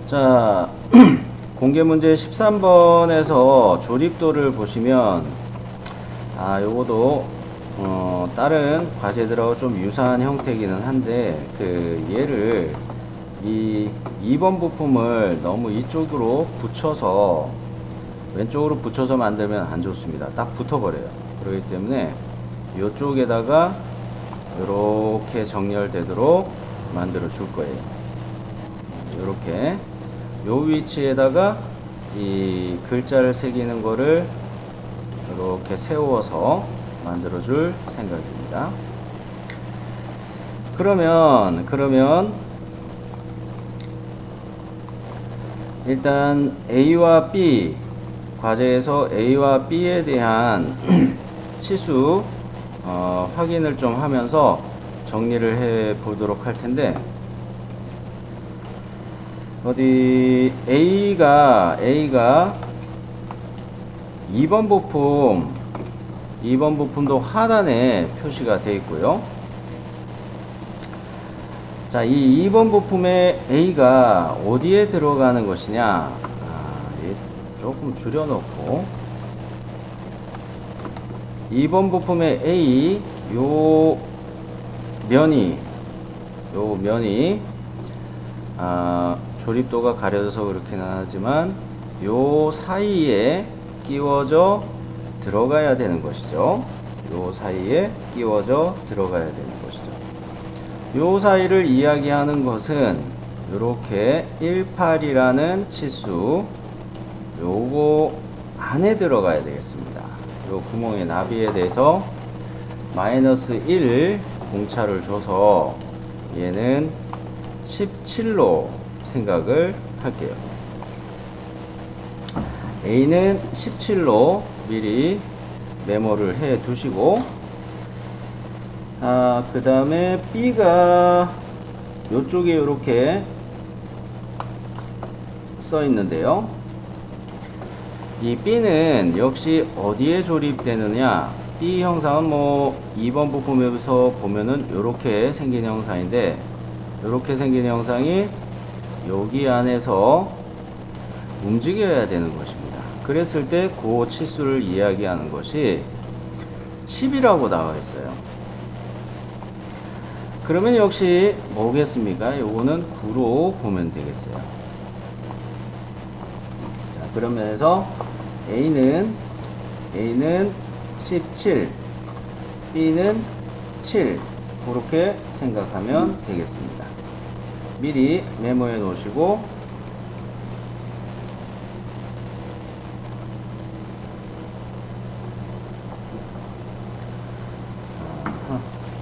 자, 공개 문제 13번에서 조립도를 보시면, 요거도, 다른 과제들하고 좀 유사한 형태이기는 한데, 얘를, 이 2번 부품을 너무 이쪽으로 붙여서, 왼쪽으로 붙여서 만들면 안 좋습니다. 딱 붙어버려요. 그렇기 때문에, 이쪽에다가, 이렇게 정렬되도록 만들어 줄 거예요. 이렇게. 요 위치에다가 이 글자를 새기는 거를 이렇게 세워서 만들어 줄 생각입니다. 그러면 일단 A와 B, 과제에서 A와 B에 대한 치수 확인을 좀 하면서 정리를 해 보도록 할 텐데, 어디 A가 2번 부품도 하단에 표시가 되어 있고요. 자, 이 2번 부품의 A가 어디에 들어가는 것이냐? 조금 줄여놓고 2번 부품의 A 요 면이 조립도가 가려져서 그렇긴 하지만 요 사이에 끼워져 들어가야 되는 것이죠. 요 사이에 끼워져 들어가야 되는 것이죠. 요 사이를 이야기하는 것은 요렇게 18이라는 치수, 요거 안에 들어가야 되겠습니다. 요 구멍의 나비에 대해서 -1 공차를 줘서 얘는 17로 생각을 할게요. A는 17로 미리 메모를 해 두시고, 그 다음에 B가 요쪽에 이렇게 써 있는데요. 이 B는 역시 어디에 조립되느냐? B 형상은 2번 부품에서 보면은 요렇게 생긴 형상인데, 요렇게 생긴 형상이 여기 안에서 움직여야 되는 것입니다. 그랬을 때 그 치수를 이야기하는 것이 10이라고 나와 있어요. 그러면 역시 뭐겠습니까? 요거는 9로 보면 되겠어요. 자, 그런 면에서 A는 17, B는 7, 그렇게 생각하면 되겠습니다. 미리 메모해 놓으시고,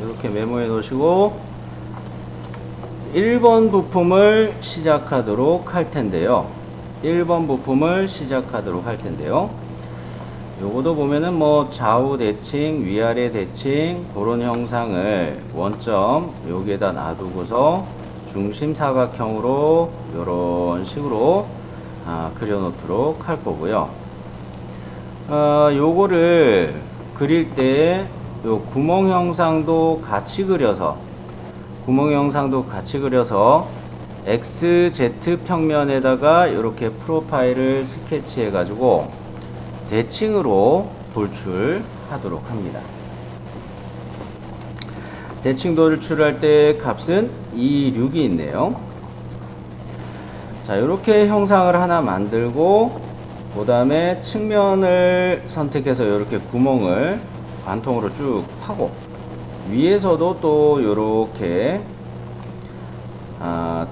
이렇게 메모해 놓으시고 1번 부품을 시작하도록 할 텐데요. 1번 부품을 시작하도록 할 텐데요. 요거도 보면은 좌우 대칭, 위아래 대칭, 그런 형상을 원점 여기에다 놔두고서 중심 사각형으로 요런 식으로 그려 놓도록 할 거고요. 요거를 그릴 때 요 구멍 형상도 같이 그려서 XZ 평면에다가 이렇게 프로파일을 스케치해 가지고 대칭으로 돌출하도록 합니다. 대칭 돌출할 때 값은 26이 있네요. 자, 이렇게 형상을 하나 만들고, 그 다음에 측면을 선택해서 이렇게 구멍을 관통으로 쭉 파고, 위에서도 또 이렇게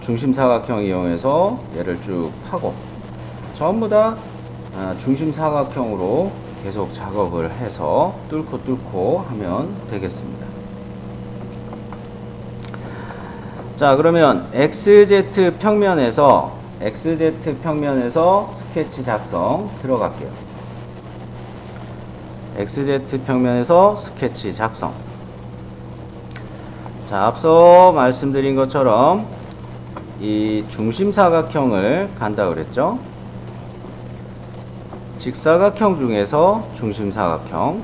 중심 사각형 이용해서 얘를 쭉 파고, 전부 다 중심 사각형으로 계속 작업을 해서 뚫고 하면 되겠습니다. 자, 그러면 XZ 평면에서 스케치 작성 들어갈게요. XZ 평면에서 스케치 작성. 자, 앞서 말씀드린 것처럼 이 중심 사각형을 간다 그랬죠. 직사각형 중에서 중심 사각형,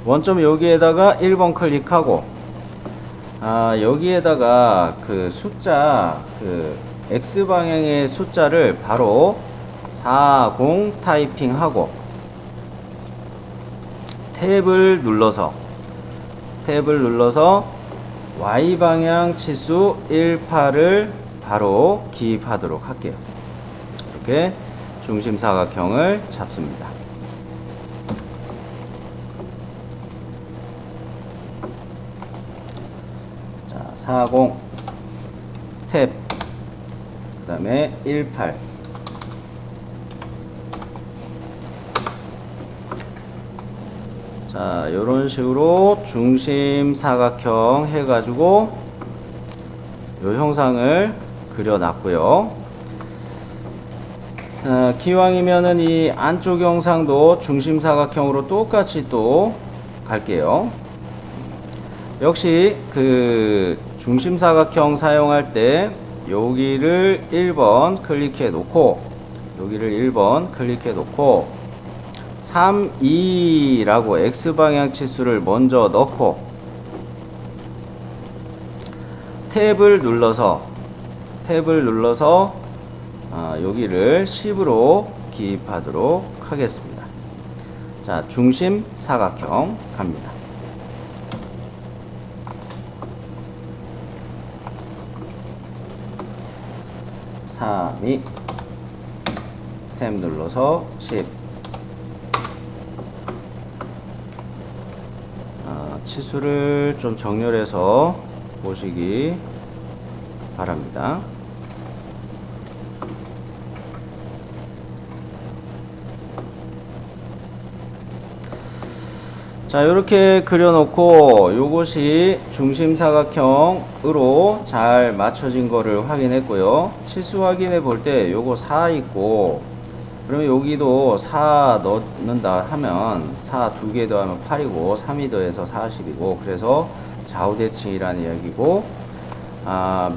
원점 여기에다가 1번 클릭하고 여기에다가 그 숫자, 그 X방향의 숫자를 바로 40 타이핑하고 탭을 눌러서 Y방향 치수 18을 바로 기입하도록 할게요. 이렇게 중심 사각형을 잡습니다. 자, 40 탭, 그 다음에 18. 자, 요런 식으로 중심 사각형 해가지고 요 형상을 그려놨고요. 기왕이면은 이 안쪽 형상도 중심 사각형으로 똑같이 또 갈게요. 역시 그 중심 사각형 사용할 때 여기를 1번 클릭해 놓고 3, 2라고 X방향 치수를 먼저 넣고 탭을 눌러서 여기를 10으로 기입하도록 하겠습니다. 자, 중심 사각형 갑니다. 탭 눌러서 10. 치수를 좀 정렬해서 보시기 바랍니다. 자, 이렇게 그려놓고 요것이 중심 사각형으로 잘 맞춰진 거를 확인했고요. 치수 확인해 볼 때 요거 4 있고, 그러면 여기도 4 넣는다 하면 4 2개 더하면 8이고 3이 더해서 40이고, 그래서 좌우대칭이라는 이야기고,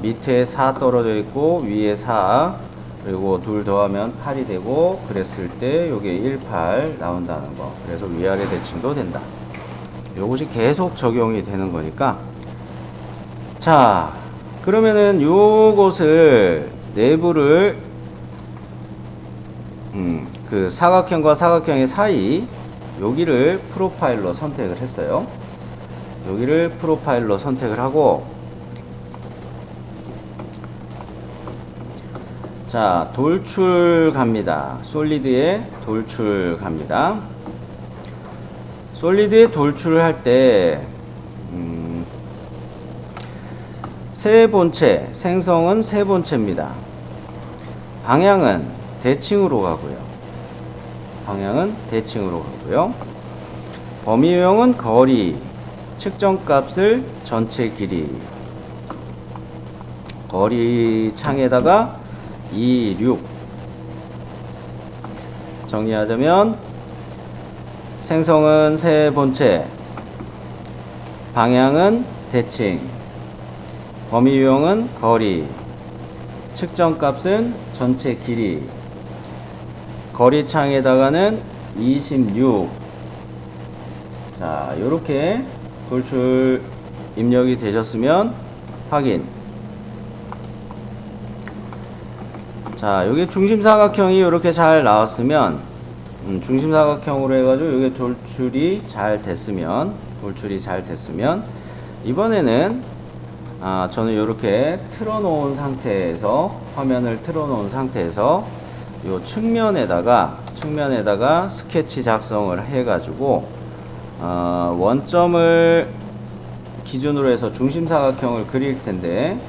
밑에 4 떨어져 있고 위에 4, 그리고 둘 더하면 8이 되고, 그랬을 때 요게 18 나온다는 거. 그래서 위아래 대칭도 된다. 요것이 계속 적용이 되는 거니까. 자, 그러면은 요것을 내부를 그 사각형과 사각형의 사이 여기를 프로파일로 선택을 했어요. 여기를 프로파일로 선택을 하고, 자, 돌출 갑니다. 솔리드에 돌출 갑니다. 솔리드에 돌출을 할 때 세 본체, 생성은 세 본체입니다. 방향은 대칭으로 가고요. 범위 유형은 거리, 측정값을 전체 길이, 거리 창에다가 26. 정리하자면 생성은 세 본체, 방향은 대칭, 범위 유형은 거리, 측정값은 전체 길이, 거리 창에다가는 26. 자, 요렇게 돌출 입력이 되셨으면 확인. 자, 여기 중심 사각형이 이렇게 잘 나왔으면, 중심 사각형으로 해가지고 여기 돌출이 잘 됐으면, 이번에는 저는 이렇게 틀어놓은 상태에서, 화면을 틀어놓은 상태에서 요 측면에다가 스케치 작성을 해가지고 원점을 기준으로 해서 중심 사각형을 그릴 텐데,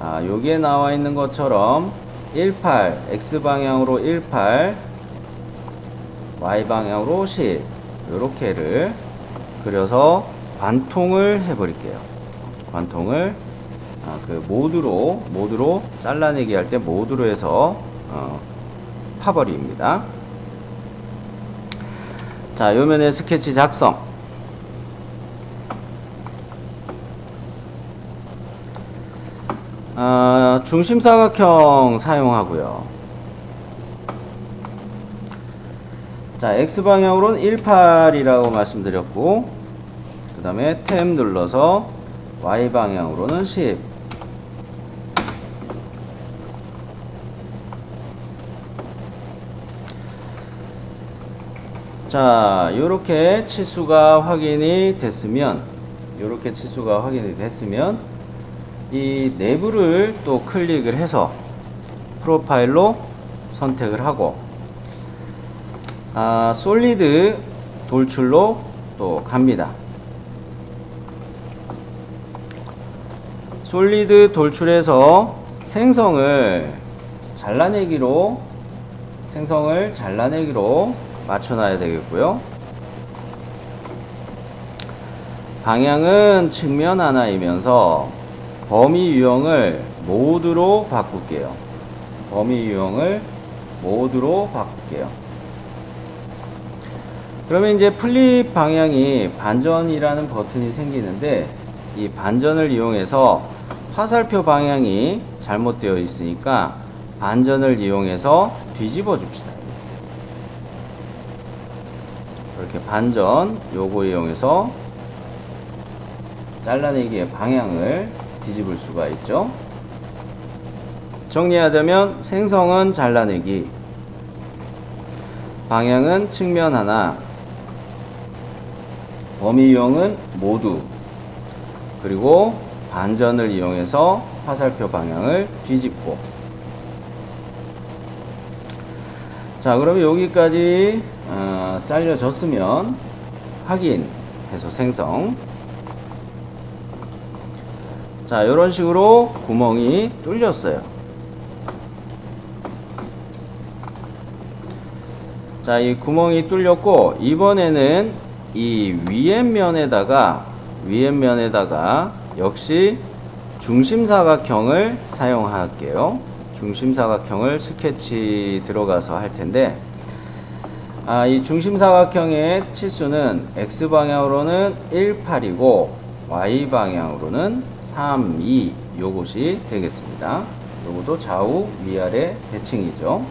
여기에 나와 있는 것처럼 18, X방향으로 18, Y방향으로 10, 요렇게를 그려서 관통을 해버릴게요. 관통을 그 모드로 잘라내기 할 때 모드로 해서 파버립니다. 자, 요면에 스케치 작성. 중심 사각형 사용하고요. 자, X방향으로는 18이라고 말씀드렸고, 그 다음에 탭 눌러서 Y 방향으로는 10. 자, 요렇게 치수가 확인이 됐으면, 이 내부를 또 클릭을 해서 프로파일로 선택을 하고, 솔리드 돌출로 또 갑니다. 솔리드 돌출해서 생성을 잘라내기로 맞춰놔야 되겠고요. 방향은 측면 하나이면서 범위 유형을 모드로 바꿀게요. 그러면 이제 플립 방향이 반전이라는 버튼이 생기는데, 이 반전을 이용해서 화살표 방향이 잘못되어 있으니까 반전을 이용해서 뒤집어 줍시다. 이렇게 반전 요거 이용해서 잘라내기의 방향을 뒤집을 수가 있죠. 정리하자면 생성은 잘라내기, 방향은 측면 하나, 범위 유형은 모두, 그리고 반전을 이용해서 화살표 방향을 뒤집고. 자, 그러면 여기까지 잘려졌으면 확인해서 생성. 자, 이런 식으로 구멍이 뚫렸어요. 자, 이 구멍이 뚫렸고, 이번에는 이 위에면에다가 역시 중심사각형을 사용할게요. 중심사각형을 스케치 들어가서 할 텐데, 이 중심사각형의 치수는 X방향으로는 18이고 Y방향으로는 32, 요것이 되겠습니다. 요것도 좌우 위아래 대칭이죠.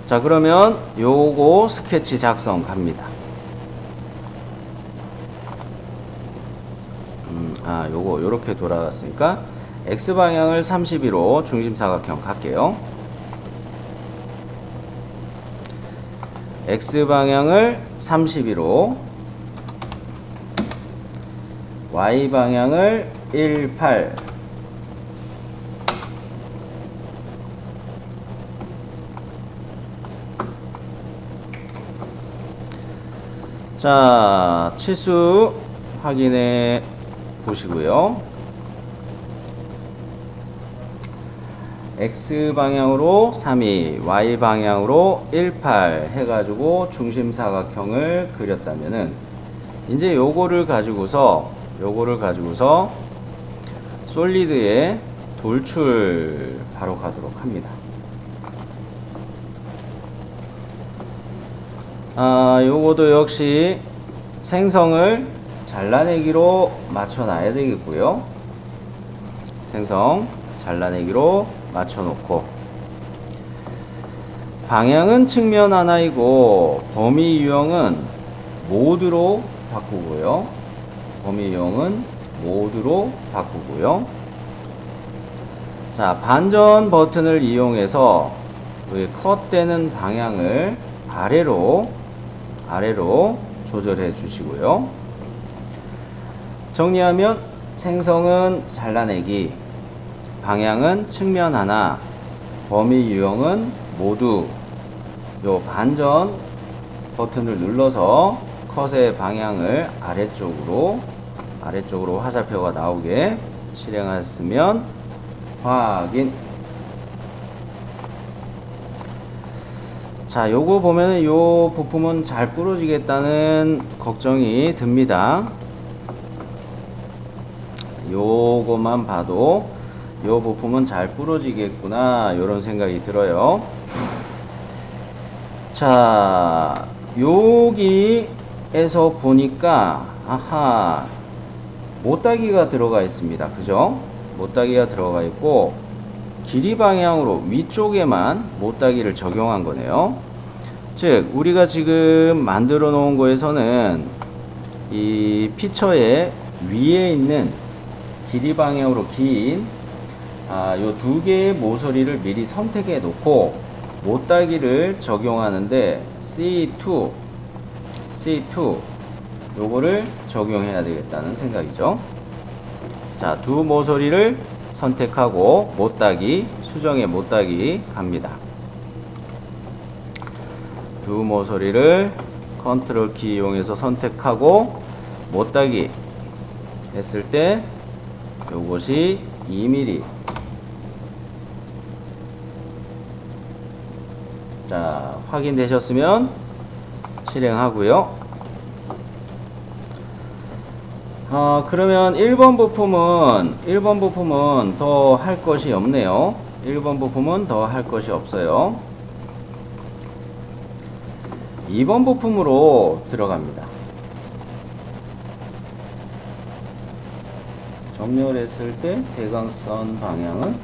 자, 그러면 요거 스케치 작성 갑니다. 요거 요렇게 돌아갔으니까 X방향을 32로 중심사각형 갈게요. X방향을 32로, Y방향을 18, 자, 치수 확인해 보시고요. X방향으로 32, Y방향으로 18 해가지고 중심사각형을 그렸다면은, 이제 요거를 가지고서 솔리드에 돌출 바로 가도록 합니다. 요거도 역시 생성을 잘라내기로 맞춰놔야 되겠고요. 생성 잘라내기로 맞춰놓고, 방향은 측면 하나이고 범위 유형은 모드로 바꾸고요. 자, 반전 버튼을 이용해서 컷되는 방향을 아래로 조절해 주시고요. 정리하면 생성은 잘라내기, 방향은 측면 하나, 범위 유형은 모두. 요 반전 버튼을 눌러서 컷의 방향을 아래쪽으로 화살표가 나오게 실행하였으면 확인. 자, 요거 보면은 요 부품은 잘 부러지겠다는 걱정이 듭니다. 요거만 봐도 요 부품은 잘 부러지겠구나, 요런 생각이 들어요. 자, 여기에서 보니까 못따기가 들어가 있습니다. 그죠? 못따기가 들어가 있고, 길이 방향으로 위쪽에만 못따기를 적용한 거네요. 즉, 우리가 지금 만들어 놓은 거에서는 이 피처의 위에 있는 길이 방향으로 긴 요 두 개의 모서리를 미리 선택해 놓고 못따기를 적용하는데 C2 요거를 적용해야 되겠다는 생각이죠. 자, 두 모서리를 선택하고 못따기, 수정의 못따기 갑니다. 두 모서리를 컨트롤 키 이용해서 선택하고 못따기 했을 때 요것이 2mm. 자, 확인되셨으면 실행하고요. 그러면 1번 부품은 더 할 것이 없네요. 1번 부품은 더 할 것이 없어요. 2번 부품으로 들어갑니다. 정렬했을 때 대각선 방향은,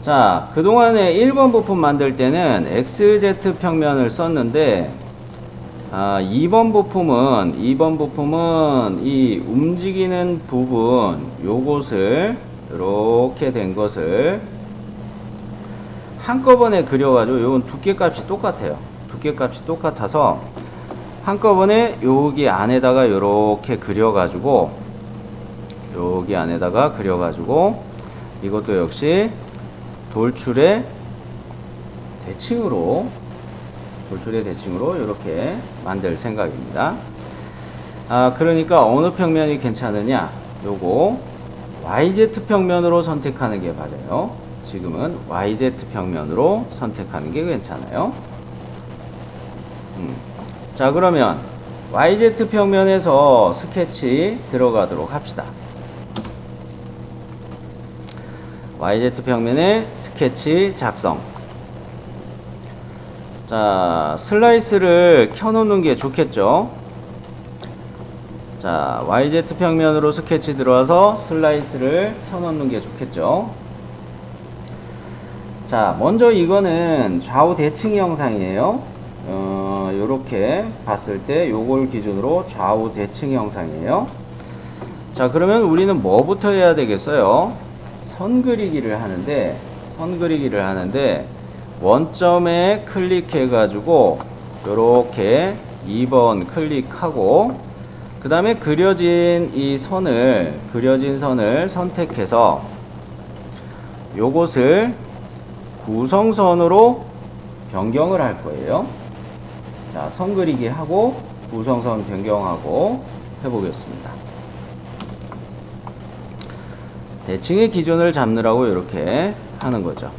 자, 그동안에 1번 부품 만들 때는 XZ 평면을 썼는데 2번 부품은 이 움직이는 부분 요것을 이렇게 된 것을 한꺼번에 그려가지고, 요건 두께값이 똑같아요. 두께값이 똑같아서 한꺼번에 여기 안에다가 요렇게 그려가지고, 여기 안에다가 그려가지고, 이것도 역시 돌출의 대칭으로 이렇게 만들 생각입니다. 그러니까 어느 평면이 괜찮으냐? 요거 YZ 평면으로 선택하는 게 맞아요. 지금은 YZ 평면으로 선택하는 게 괜찮아요. 자, 그러면 YZ 평면에서 스케치 들어가도록 합시다. YZ 평면에 스케치 작성. 자, 슬라이스를 켜놓는 게 좋겠죠. 자, YZ 평면으로 스케치 들어와서 슬라이스를 켜놓는 게 좋겠죠. 자, 먼저 이거는 좌우 대칭 형상이에요. 요렇게 봤을 때 요걸 기준으로 좌우 대칭 형상이에요. 자, 그러면 우리는 뭐부터 해야 되겠어요? 선 그리기를 하는데 원점에 클릭해 가지고 요렇게 2번 클릭하고, 그 다음에 그려진 선을 선택해서 요것을 구성선으로 변경을 할 거예요. 자, 선 그리기 하고 구성선 변경하고 해보겠습니다. 대칭의 기준을 잡느라고 이렇게 하는 거죠.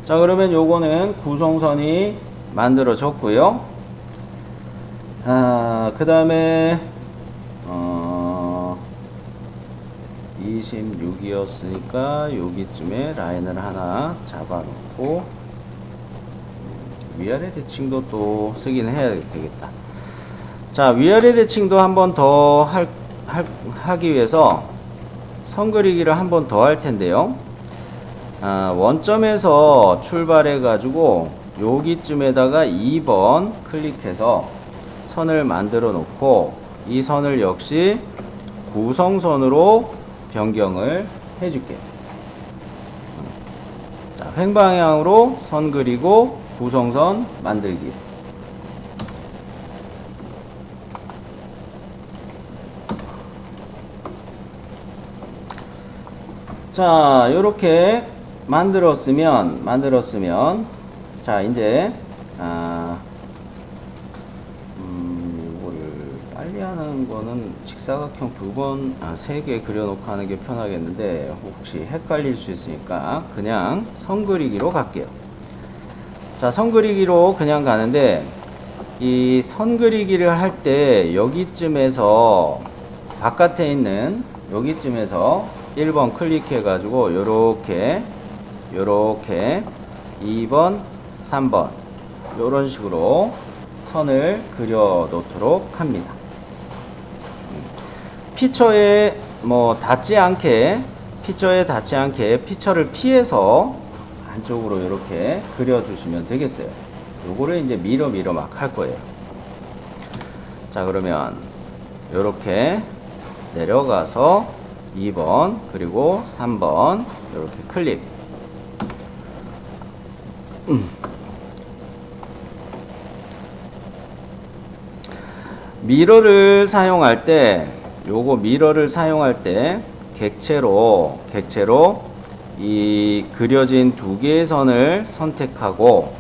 자, 그러면 요거는 구성선이 만들어졌고요. 그 다음에 26이었으니까 여기쯤에 라인을 하나 잡아놓고 위아래 대칭도 또 쓰긴 해야 되겠다. 자, 위아래 대칭도 한 번 더 하기 위해서 선 그리기를 한 번 더 할 텐데요. 원점에서 출발해 가지고 여기쯤에다가 2번 클릭해서 선을 만들어 놓고, 이 선을 역시 구성선으로 변경을 해줄게요. 자, 횡방향으로 선 그리고 구성선 만들기. 자, 요렇게 만들었으면 자, 이제 이거를 빨리 하는 거는 직사각형 세 개 그려놓고 하는 게 편하겠는데, 혹시 헷갈릴 수 있으니까 그냥 선 그리기로 갈게요. 자, 선 그리기로 그냥 가는데, 이 선 그리기를 할 때 여기쯤에서 바깥에 있는 여기쯤에서 1번 클릭해 가지고 요렇게 2번 3번 요런 식으로 선을 그려 놓도록 합니다. 피처에 닿지 않게 피처를 피해서 안쪽으로 이렇게 그려 주시면 되겠어요. 요거를 이제 밀어 막 할 거예요. 자, 그러면 요렇게 내려가서 2번 그리고 3번 요렇게 클립. 미러를 사용할 때, 요거 미러를 사용할 때 객체로 이 그려진 두 개의 선을 선택하고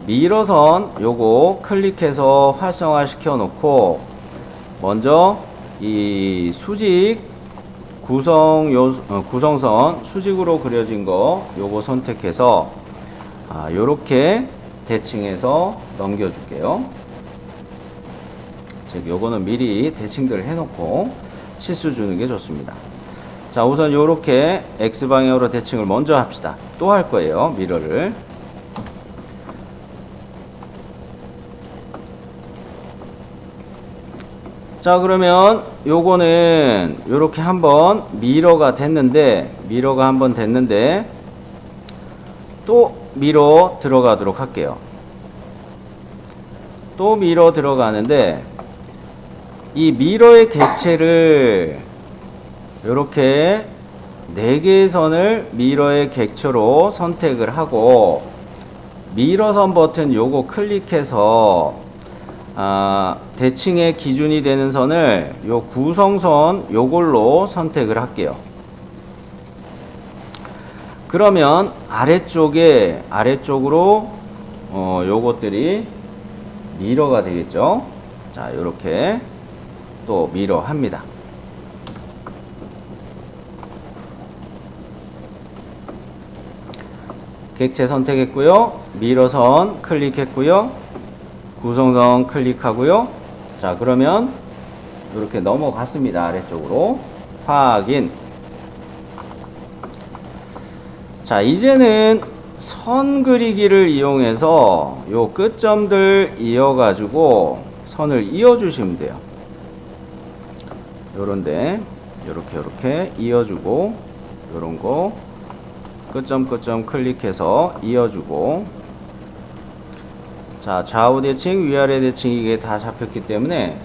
미러선 요거 클릭해서 활성화 시켜 놓고 먼저 이 수직 구성선 수직으로 그려진 거 요거 선택해서 요렇게 대칭해서 넘겨 줄게요. 즉 요거는 미리 대칭들 해놓고 치수 주는 게 좋습니다. 자, 우선 요렇게 X방향으로 대칭을 먼저 합시다. 또 할 거예요, 미러를. 자, 그러면 요거는 요렇게 한번 미러가 한번 됐는데 또 미러 들어가도록 할게요. 또 미러 들어가는데 이 미러의 객체를 요렇게 4개의 선을 미러의 객체로 선택을 하고 미러선 버튼 요거 클릭해서 대칭의 기준이 되는 선을 요 구성선 요걸로 선택을 할게요. 그러면 아래쪽으로 요것들이 미러가 되겠죠. 자, 요렇게 또 미러 합니다. 객체 선택했고요. 미러선 클릭했고요. 구성선 클릭하고요. 자, 그러면 이렇게 넘어갔습니다. 아래쪽으로 확인. 자, 이제는 선 그리기를 이용해서 요 끝점들 이어가지고 선을 이어주시면 돼요. 요런데 요렇게 이어주고 요런 거 끝점 클릭해서 이어주고. 자, 좌우 대칭 위아래 대칭 이게 다 잡혔기 때문에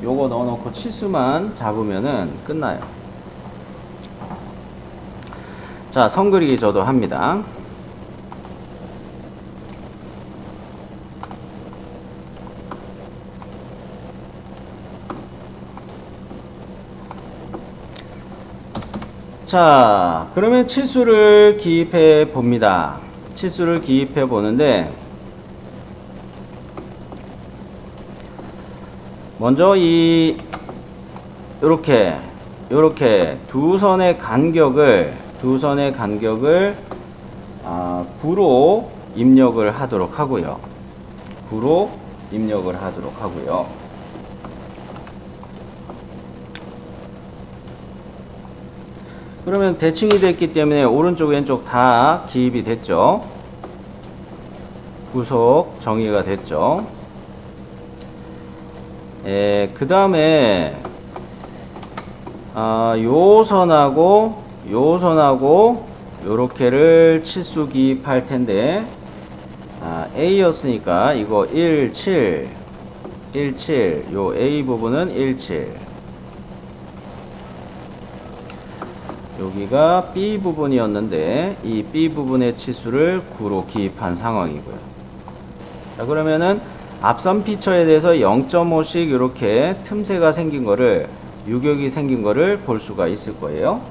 요거 넣어놓고 치수만 잡으면은 끝나요. 자, 선 그리기 저도 합니다. 자, 그러면 치수를 기입해 봅니다. 치수를 기입해 보는데 먼저 요렇게 두 선의 간격을 9로 입력을 하도록 하고요. 9로 입력을 하도록 하고요. 그러면 대칭이 됐기 때문에 오른쪽 왼쪽 다 기입이 됐죠. 구속 정의가 됐죠. 그 다음에 요 선하고 요렇게를 치수 기입할 텐데 A였으니까 이거 17 요 A 부분은 17, 여기가 B 부분이었는데 이 B 부분의 치수를 9로 기입한 상황이고요. 자, 그러면은 앞선 피처에 대해서 0.5씩 이렇게 틈새가 생긴 거를, 유격이 생긴 거를 볼 수가 있을 거예요.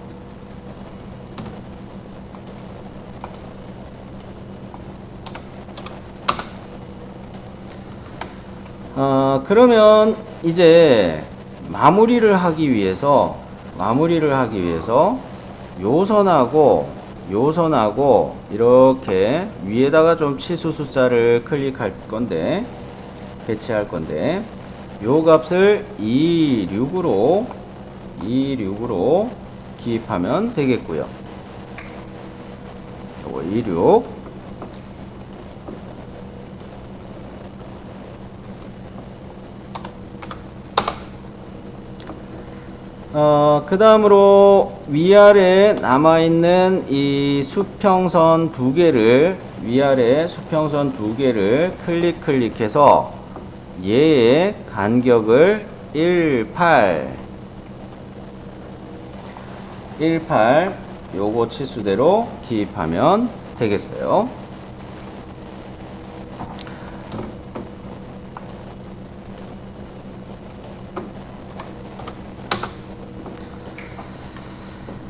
그러면 이제 마무리를 하기 위해서 요 선하고 이렇게 위에다가 좀 치수 숫자를 클릭할 건데, 배치할 건데, 요 값을 26으로 기입하면 되겠고요. 요거 26. 그 다음으로 위아래 남아있는 이 수평선 두 개를 위아래 수평선 두 개를 클릭해서 얘의 간격을 18 요거 치수대로 기입하면 되겠어요.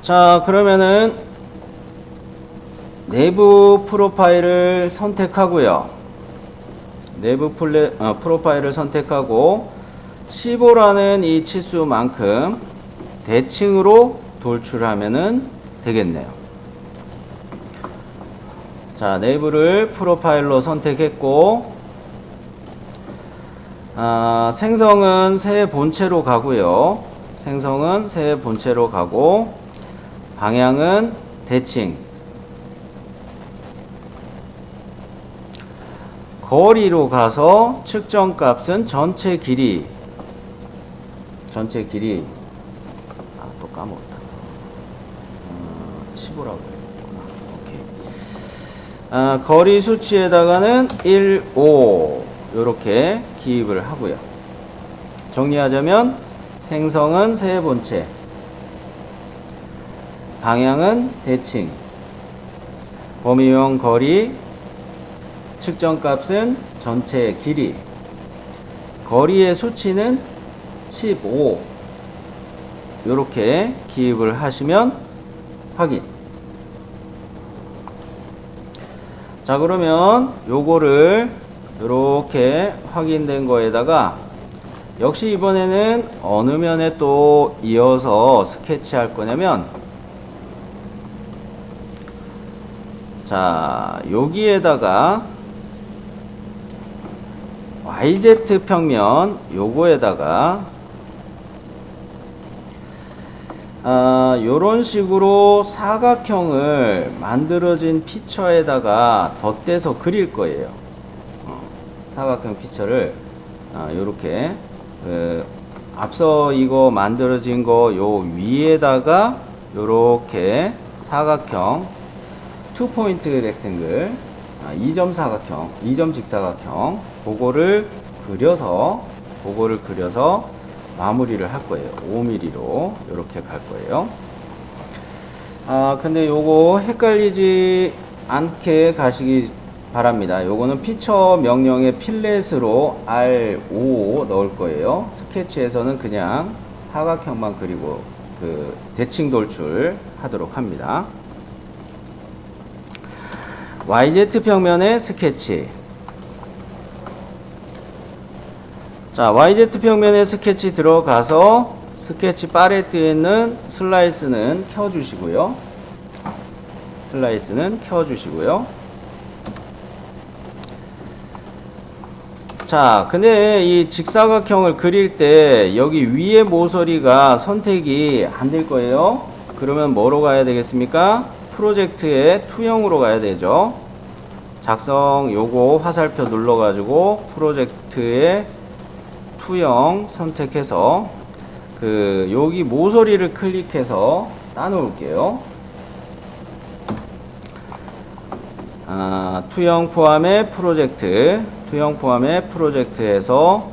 자, 그러면은 내부 프로파일을 선택하고요. 내부 프로파일을 선택하고 15라는 이 치수만큼 대칭으로 돌출하면은 되겠네요. 자, 내부를 프로파일로 선택했고, 생성은 새 본체로 가고요. 생성은 새 본체로 가고, 방향은 대칭. 거리로 가서 측정 값은 전체 길이. 또 까먹었다. 15라고 했구나. 오케이. 거리 수치에다가는 1, 5 요렇게 기입을 하고요. 정리하자면 생성은 새 본체, 방향은 대칭, 범위용 거리, 측정값은 전체 길이, 거리의 수치는 15 요렇게 기입을 하시면 확인. 자, 그러면 요거를 요렇게 확인된 거에다가 역시 이번에는 어느 면에 또 이어서 스케치할 거냐면, 자, 여기에다가 YZ 평면 요거에다가 요런 식으로 사각형을 만들어진 피처에다가 덧대서 그릴 거예요. 사각형 피처를 요렇게 앞서 이거 만들어진 거 요 위에다가 요렇게 사각형 2포인트 렉탱글 2점 사각형 2점 직사각형 그거를 그려서 마무리를 할 거예요. 5mm로 이렇게 갈 거예요. 근데 요거 헷갈리지 않게 가시기 바랍니다. 요거는 피처 명령의 필렛으로 R5 넣을 거예요. 스케치에서는 그냥 사각형만 그리고 그 대칭 돌출 하도록 합니다. YZ 평면의 스케치. 자, YZ 평면의 스케치 들어가서 스케치 팔레트에 있는 슬라이스는 켜주시고요. 자, 근데 이 직사각형을 그릴 때 여기 위에 모서리가 선택이 안 될 거예요. 그러면 뭐로 가야 되겠습니까? 프로젝트의 투영으로 가야 되죠. 작성 요거 화살표 눌러가지고 프로젝트의 투영 선택해서 여기 모서리를 클릭해서 따놓을게요. 투영 포함의 프로젝트에서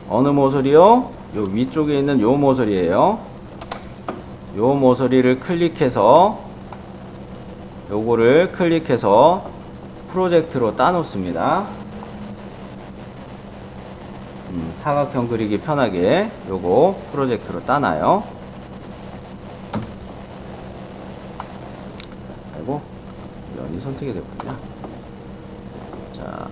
어느 모서리요? 요 위쪽에 있는 요 모서리예요. 요 모서리를 클릭해서 요거를 클릭해서 프로젝트로 따놓습니다. 사각형 그리기 편하게 요거 프로젝트로 따놔요. 아이고, 면이 선택이 되었군요. 자,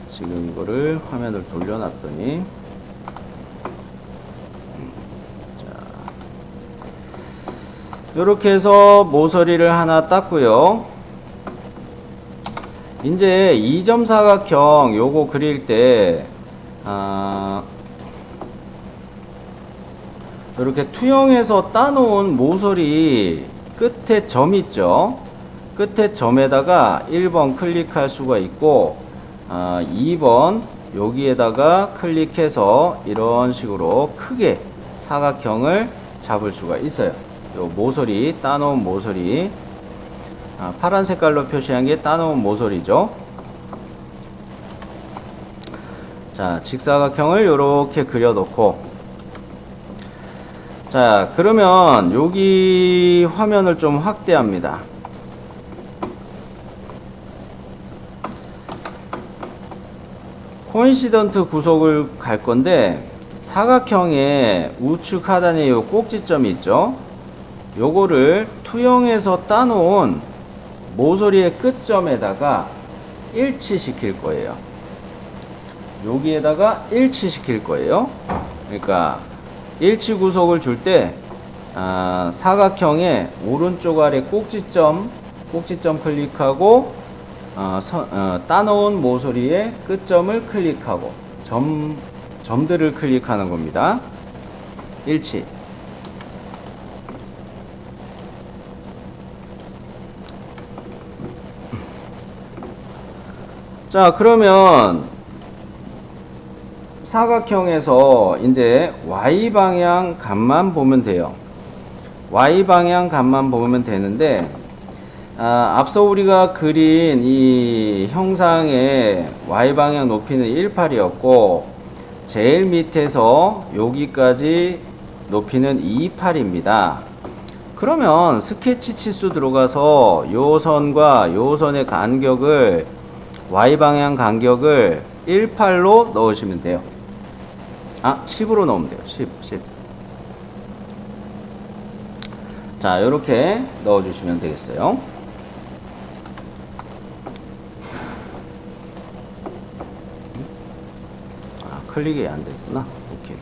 지금 이거를 화면을 돌려놨더니 요렇게 해서 모서리를 하나 땄고요. 이제 2점 사각형 요거 그릴 때 이렇게 투영해서 따놓은 모서리 끝에 점 있죠. 끝에 점에다가 1번 클릭할 수가 있고 2번 여기에다가 클릭해서 이런 식으로 크게 사각형을 잡을 수가 있어요. 요 모서리, 따놓은 모서리. 파란 색깔로 표시한 게 따놓은 모서리죠. 자, 직사각형을 요렇게 그려놓고, 자, 그러면 여기 화면을 좀 확대합니다. 코인시던트 구속을 갈 건데, 사각형의 우측 하단에 요 꼭지점이 있죠. 요거를 투영해서 따놓은 모서리의 끝점에다가 일치시킬 거예요. 여기에다가 일치시킬 거예요. 그러니까 일치 구속을 줄 때 사각형의 오른쪽 아래 꼭지점 클릭하고 따놓은 모서리의 끝점을 클릭하고 점들을 클릭하는 겁니다. 일치. 자, 그러면 사각형에서 이제 Y방향 값만 보면 돼요. Y방향 값만 보면 되는데, 앞서 우리가 그린 이 형상의 Y방향 높이는 18이었고, 제일 밑에서 여기까지 높이는 28입니다. 그러면 스케치 치수 들어가서 요 선과 요 선의 간격을, Y방향 간격을 18로 넣으시면 돼요. 10으로 넣으면 돼요. 10. 자, 요렇게 넣어주시면 되겠어요. 클릭이 안 됐구나. 오케이.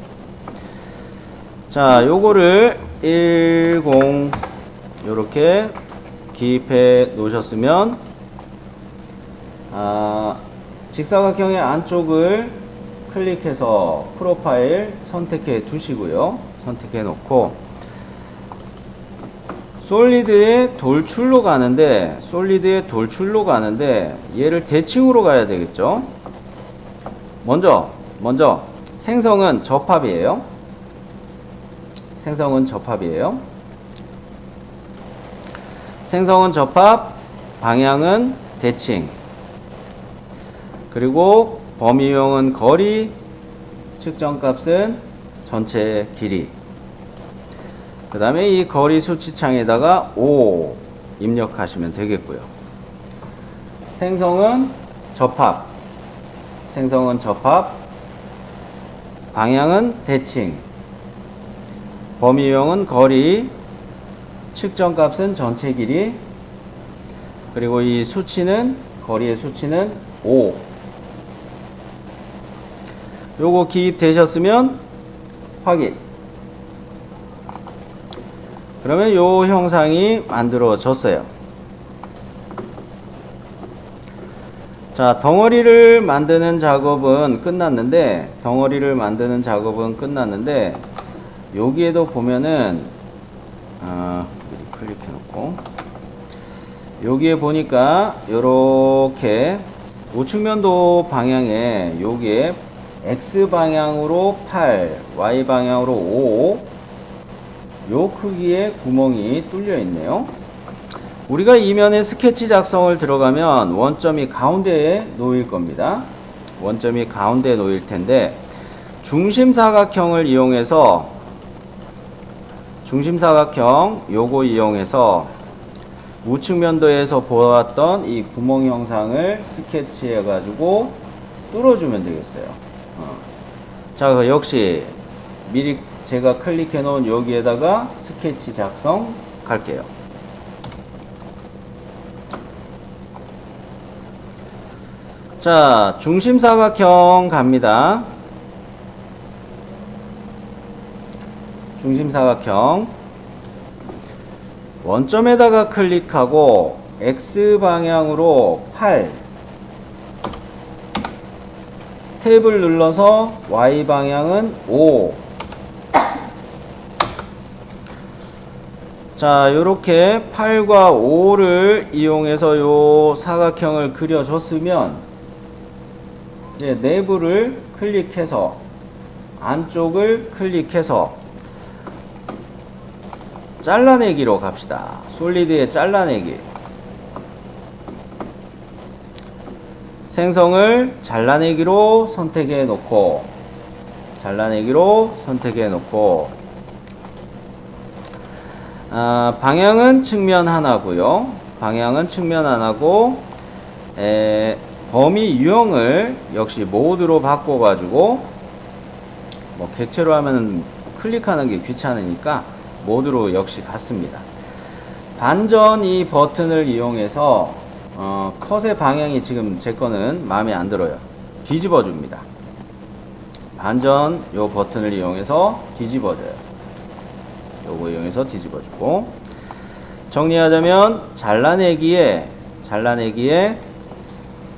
자, 요거를 10 요렇게 기입해 놓으셨으면, 직사각형의 안쪽을 클릭해서 프로파일 선택해 두시고요. 선택해 놓고 솔리드의 돌출로 가는데 얘를 대칭으로 가야 되겠죠. 먼저 생성은 접합이에요. 생성은 접합, 방향은 대칭. 그리고 범위 유형은 거리, 측정값은 전체 길이. 그 다음에 이 거리 수치창에다가 5 입력하시면 되겠고요. 생성은 접합, 방향은 대칭, 범위 유형은 거리, 측정값은 전체 길이, 그리고 이 수치는, 거리의 수치는 5. 요거 기입되셨으면 확인. 그러면 요 형상이 만들어졌어요. 자, 덩어리를 만드는 작업은 끝났는데, 여기에도 보면은 클릭해 놓고 여기에 보니까 요렇게 우측면도 방향에 요게 X방향으로 8, Y방향으로 5, 요 크기의 구멍이 뚫려 있네요. 우리가 이면에 스케치 작성을 들어가면 원점이 가운데에 놓일 겁니다. 원점이 가운데에 놓일 텐데, 중심사각형을 이용해서, 요거 이용해서 우측면도에서 보았던 이 구멍 형상을 스케치해 가지고 뚫어주면 되겠어요. 자, 역시 미리 제가 클릭해 놓은 여기에다가 스케치 작성 갈게요. 자, 중심사각형 갑니다. 중심사각형 원점에다가 클릭하고 X방향으로 8, 탭을 눌러서 Y방향은 5. 자, 요렇게 8과 5를 이용해서 요 사각형을 그려줬으면, 이제 내부를 클릭해서, 안쪽을 클릭해서 잘라내기로 갑시다. 솔리드의 잘라내기. 생성을 잘라내기로 선택해 놓고, 방향은 측면 하나고요. 방향은 측면 하나고, 범위 유형을 역시 모드로 바꿔가지고, 뭐 객체로 하면 클릭하는 게 귀찮으니까 모드로 역시 갔습니다. 반전 이 버튼을 이용해서 컷의 방향이 지금 제 거는 마음에 안 들어요. 뒤집어 줍니다. 반전 요 버튼을 이용해서 뒤집어져요. 요거 이용해서 뒤집어 주고, 정리하자면 잘라내기에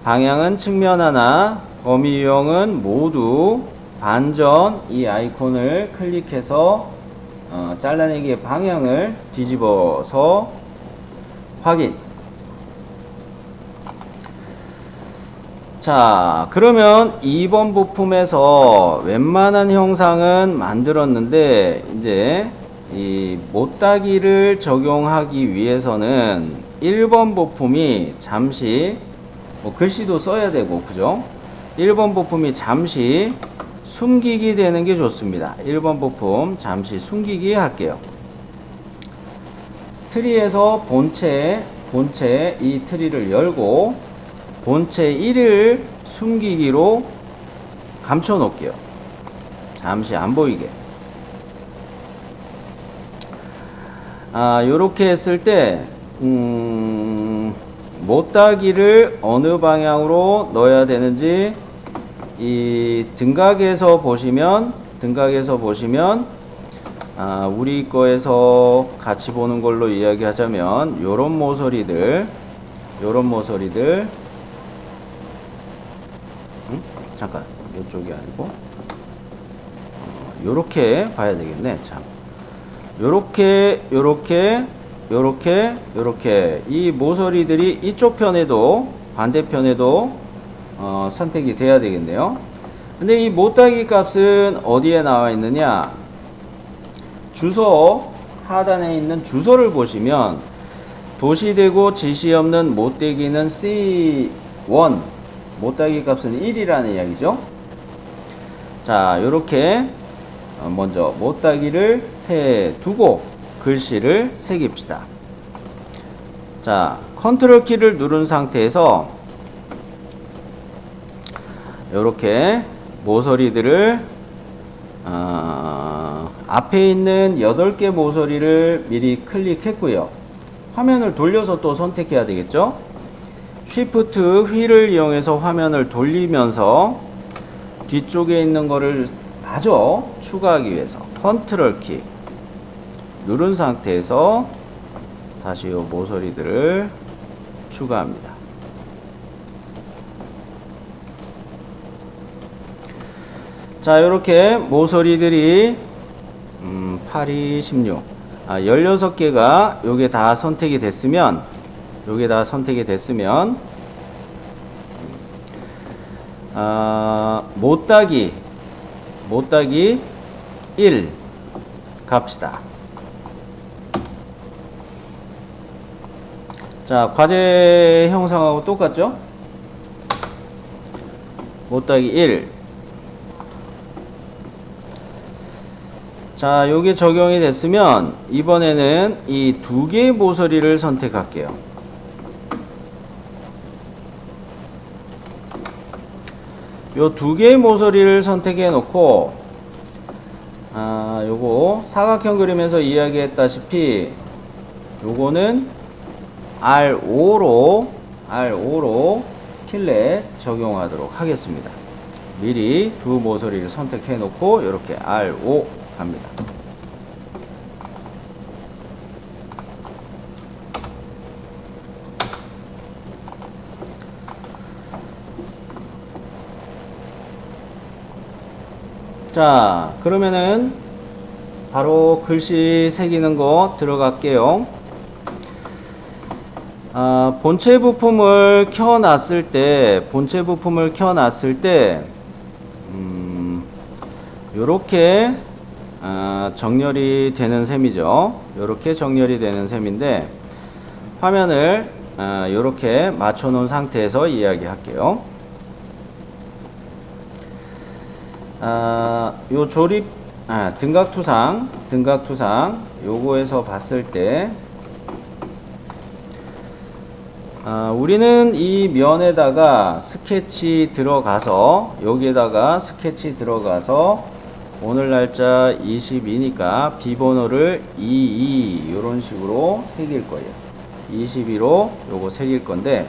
방향은 측면 하나, 범위 유형은 모두, 반전 이 아이콘을 클릭해서 잘라내기의 방향을 뒤집어서 확인. 자, 그러면 2번 부품에서 웬만한 형상은 만들었는데, 이제 이 못따기를 적용하기 위해서는 1번 부품이 잠시, 뭐 글씨도 써야 되고, 그죠? 1번 부품이 잠시 숨기기 되는 게 좋습니다. 1번 부품 잠시 숨기기 할게요. 트리에서 본체 이 트리를 열고 본체 1을 숨기기로 감춰 놓을게요. 잠시 안 보이게. 요렇게 했을 때 못따기를 어느 방향으로 넣어야 되는지, 이 등각에서 보시면 우리 거에서 같이 보는 걸로 이야기하자면 요런 모서리들 잠깐, 요쪽이 아니고 요렇게 봐야 되겠네. 참, 요렇게 이 모서리들이 이쪽 편에도 반대편에도 선택이 돼야 되겠네요. 근데 이 못따기 값은 어디에 나와 있느냐? 주소 하단에 있는 주소를 보시면 도시되고 지시 없는 못대기는 C1, 못따기 값은 1이라는 이야기죠. 자, 요렇게 먼저 못따기를 해 두고 글씨를 새깁시다. 자, 컨트롤 키를 누른 상태에서 요렇게 모서리들을 앞에 있는 8개 모서리를 미리 클릭했고요. 화면을 돌려서 또 선택해야 되겠죠. 쉬프트 휠을 이용해서 화면을 돌리면서 뒤쪽에 있는 거를 마저 추가하기 위해서 컨트롤 키 누른 상태에서 다시 요 모서리들을 추가합니다. 자, 요렇게 모서리들이 8, 2, 16 16개가 요게 다 선택이 됐으면 못따기 1 갑시다. 자, 과제 형상하고 똑같죠? 못따기 1. 자, 요게 적용이 됐으면 이번에는 이 2개의 모서리를 선택할게요. 요 2개의 모서리를 선택해 놓고 요거 사각형 그리면서 이야기했다시피 요거는 R5로 킬렛 적용하도록 하겠습니다. 미리 두 모서리를 선택해 놓고 이렇게 R5 갑니다. 자, 그러면은 바로 글씨 새기는 거 들어갈게요. 본체 부품을 켜놨을 때 요렇게 정렬이 되는 셈이죠. 이렇게 정렬이 되는 셈인데 화면을 이렇게 맞춰 놓은 상태에서 이야기할게요. 요 조립 등각투상 요거에서 봤을 때 우리는 이 면에다가 스케치 들어가서 여기에다가 스케치 들어가서 오늘 날짜 22니까 비번호를 22 이런 식으로 새길 거예요. 22로 요거 새길 건데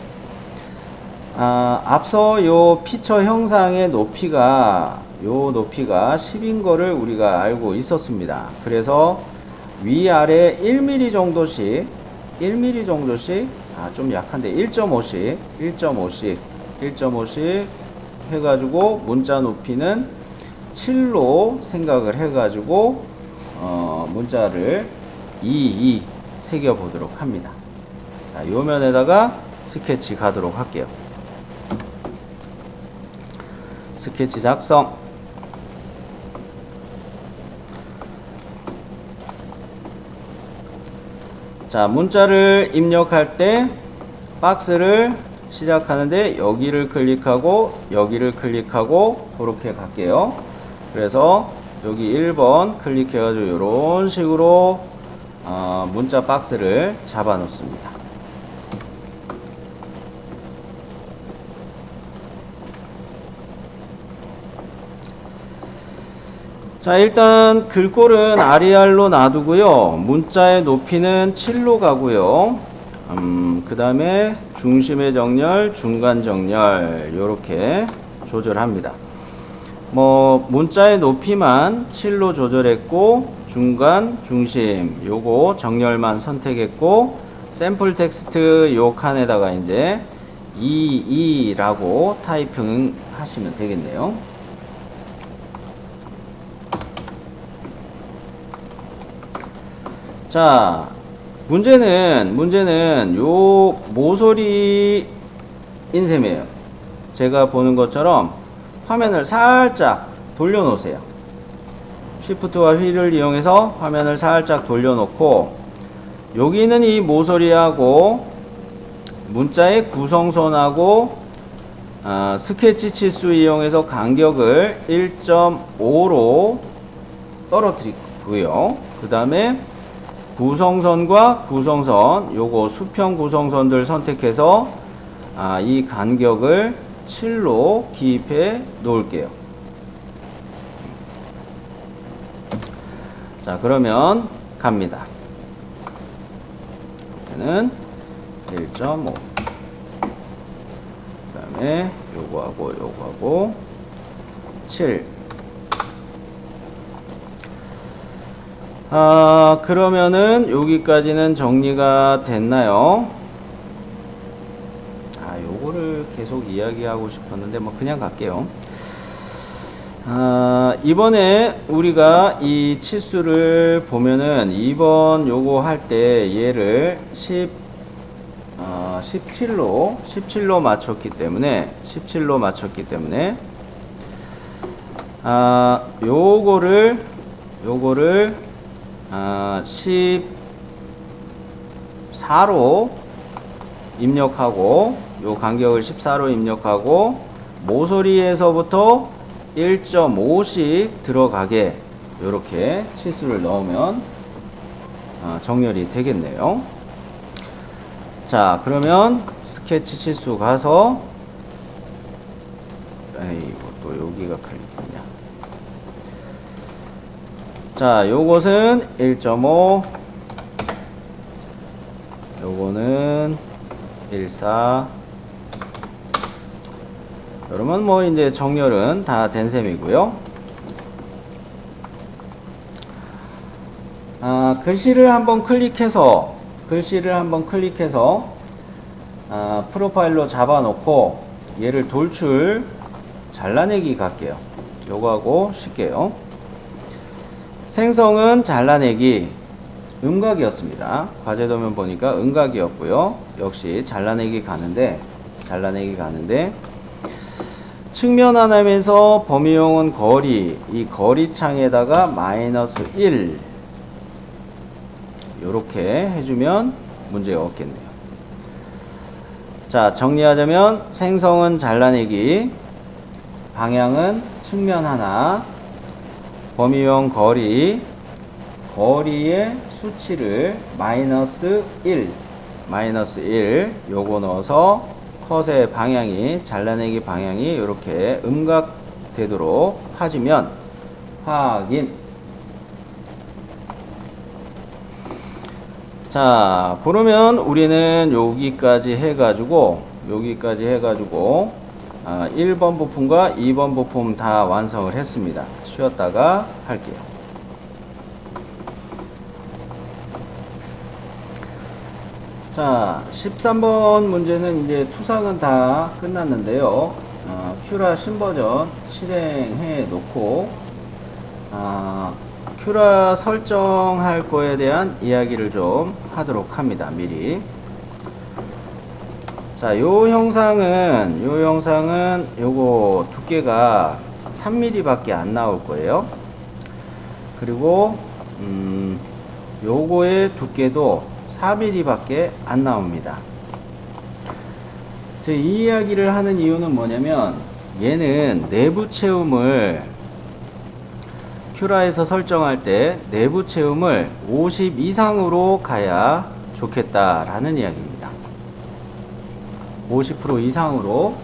앞서 요 피처 형상의 높이가 10인 거를 우리가 알고 있었습니다. 그래서 위아래 1mm 정도씩 좀 약한데 1.5씩 해가지고 문자 높이는 7로 생각을 해가지고 문자를 22 새겨 보도록 합니다. 자, 요 면에다가 스케치 가도록 할게요. 스케치 작성. 자, 문자를 입력할 때 박스를 시작하는데 여기를 클릭하고 그렇게 갈게요. 그래서 여기 1번 클릭해가지고 이런 식으로 문자 박스를 잡아 놓습니다. 자, 일단 글꼴은 아리알로 놔두고요. 문자의 높이는 7로 가고요. 그 다음에 중심의 정렬, 중간 정렬 요렇게 조절합니다. 문자의 높이만 7로 조절했고 중간, 중심 요거 정렬만 선택했고 샘플 텍스트 요 칸에다가 이제 22라고 타이핑 하시면 되겠네요. 자, 문제는 요 모서리 인셈이에요. 제가 보는 것처럼 화면을 살짝 돌려놓으세요. Shift와 휠을 이용해서 화면을 살짝 돌려놓고 여기는 이 모서리하고 문자의 구성선하고 스케치 치수 이용해서 간격을 1.5로 떨어뜨리고요. 그 다음에 구성선과 구성선 요거 수평 구성선들 선택해서 이 간격을 7로 기입해 놓을게요. 자, 그러면 갑니다. 얘는 1.5 그 다음에 요거하고 7. 그러면은 여기까지는 정리가 됐나요? 요거를 계속 이야기하고 싶었는데 그냥 갈게요. 이번에 우리가 이 치수를 보면은 2번 요거 할 때 얘를 17로 맞췄기 때문에 요거를 14로 입력하고 요 간격을 14로 입력하고 모서리에서부터 1.5씩 들어가게 요렇게 치수를 넣으면 정렬이 되겠네요. 자, 그러면 스케치 치수 가서 또 여기가 클릭했냐. 자, 요것은 1.5 요거는 1.4 그러면 이제 정렬은 다 된 셈이고요. 글씨를 한번 클릭해서 프로파일로 잡아놓고 얘를 돌출 잘라내기 갈게요. 요거하고 쉽게요. 생성은 잘라내기 음각이었습니다. 과제도면 보니까 음각이었고요. 역시 잘라내기 가는데 측면 하나면서 범위용은 거리, 이 거리 창에다가 -1 요렇게 해주면 문제가 없겠네요. 자, 정리하자면 생성은 잘라내기, 방향은 측면 하나, 범위용 거리, 거리의 수치를 -1 요거 넣어서 컷의 방향이, 잘라내기 방향이 이렇게 음각되도록 파주면 확인. 자, 그러면 우리는 여기까지 해가지고 1번 부품과 2번 부품 다 완성을 했습니다. 쉬었다가 할게요. 자, 13번 문제는 이제 투삭은 다 끝났는데요. 큐라 신버전 실행해 놓고 큐라 설정할 거에 대한 이야기를 좀 하도록 합니다. 미리. 자, 요 영상은 요거 두께가 3mm 밖에 안 나올 거예요. 그리고 요거의 두께도 4mm 밖에 안 나옵니다. 이 이야기를 하는 이유는 뭐냐면, 얘는 내부 채움을 큐라에서 설정할 때 내부 채움을 50 이상으로 가야 좋겠다라는 이야기입니다. 50% 이상으로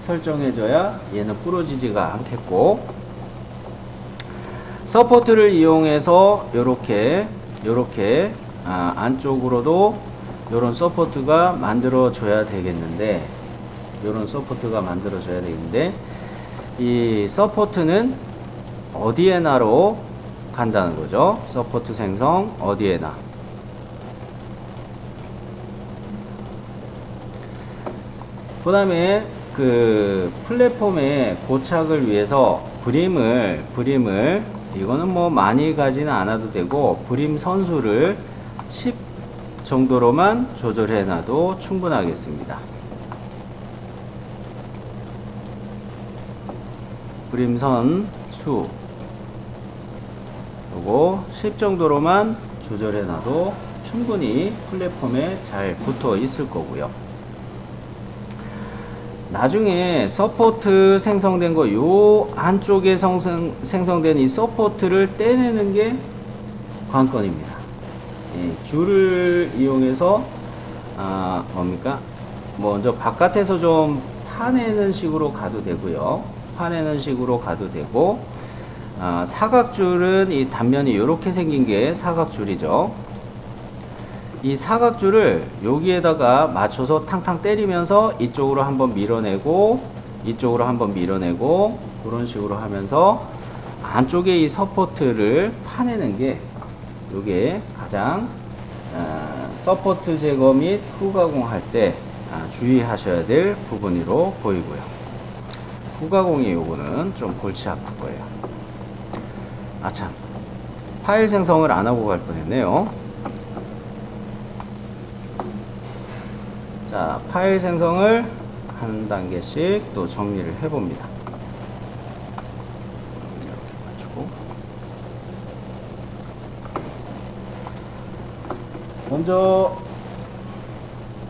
설정해줘야 얘는 부러지지가 않겠고, 서포트를 이용해서 요렇게 안쪽으로도 요런 서포트가 만들어줘야 되겠는데, 이 서포트는 어디에나로 간다는 거죠. 서포트 생성 어디에나. 그 다음에 그 플랫폼의 고착을 위해서 브림을 이거는 뭐 많이 가지는 않아도 되고, 브림 선수를 10 정도로만 조절해 놔도 충분하겠습니다. 브림선 수 요거 10 정도로만 조절해 놔도 충분히 플랫폼에 잘 붙어 있을 거고요. 나중에 서포트 생성된 거 요 안쪽에 생성된 이 서포트를 떼내는 게 관건입니다. 줄을 이용해서 먼저 바깥에서 좀 파내는 식으로 가도 되고요. 사각줄은 이 단면이 이렇게 생긴 게 사각줄이죠. 이 사각줄을 여기에다가 맞춰서 탕탕 때리면서 이쪽으로 한번 밀어내고 그런 식으로 하면서 안쪽에 이 서포트를 파내는 게 요게 가장 서포트 제거 및 후가공할 때 주의하셔야 될 부분으로 보이고요. 후가공이 요거는 좀 골치 아플 거예요. 참, 파일 생성을 안 하고 갈 뻔했네요. 자, 파일 생성을 한 단계씩 또 정리를 해봅니다. 이렇게 맞추고, 먼저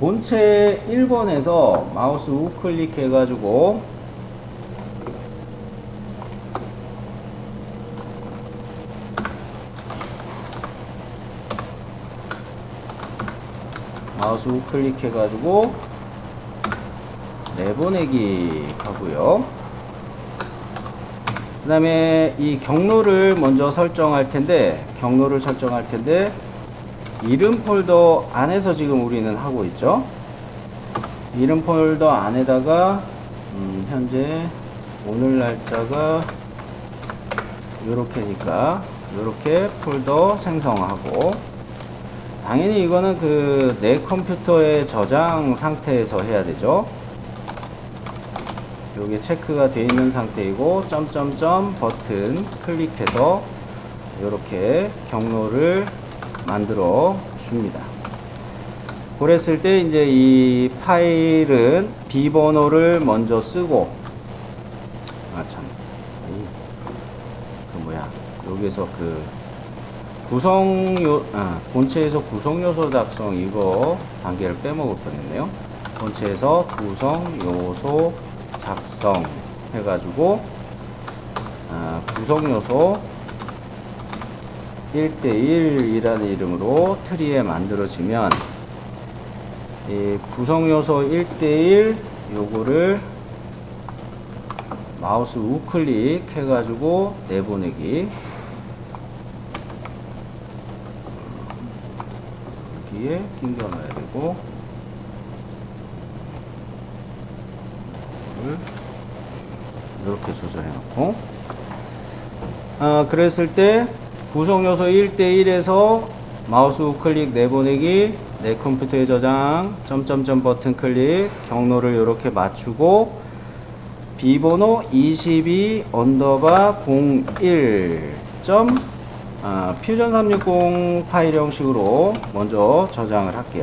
본체 1번에서 마우스 우클릭 해가지고 마우스 우클릭 해가지고 내보내기 하고요. 그 다음에 이 경로를 먼저 설정할 텐데, 이름 폴더 안에서 지금 우리는 하고 있죠. 이름 폴더 안에다가 현재 오늘 날짜가 요렇게니까 요렇게 폴더 생성하고, 당연히 이거는 내 컴퓨터의 저장 상태에서 해야 되죠. 요게 체크가 되어 있는 상태이고, 점점점 버튼 클릭해서 요렇게 경로를 만들어 줍니다. 그랬을 때 이제 이 파일은 비번호를 먼저 쓰고, 여기서 그 본체에서 구성요소 작성 이거 단계를 빼먹을 뻔했네요. 본체에서 구성요소 작성 해가지고 구성요소 1대1이라는 이름으로 트리에 만들어지면 이 구성요소 1대1 요거를 마우스 우클릭 해가지고 내보내기, 여기에 끼워 넣어야 되고, 이렇게 조절해 놓고, 그랬을 때 구성요소 1대1에서 마우스 우클릭 내보내기, 내 컴퓨터에 저장, 점점점 버튼 클릭, 경로를 이렇게 맞추고 비번호 22_01. 퓨전 360 파일 형식으로 먼저 저장을 할게요.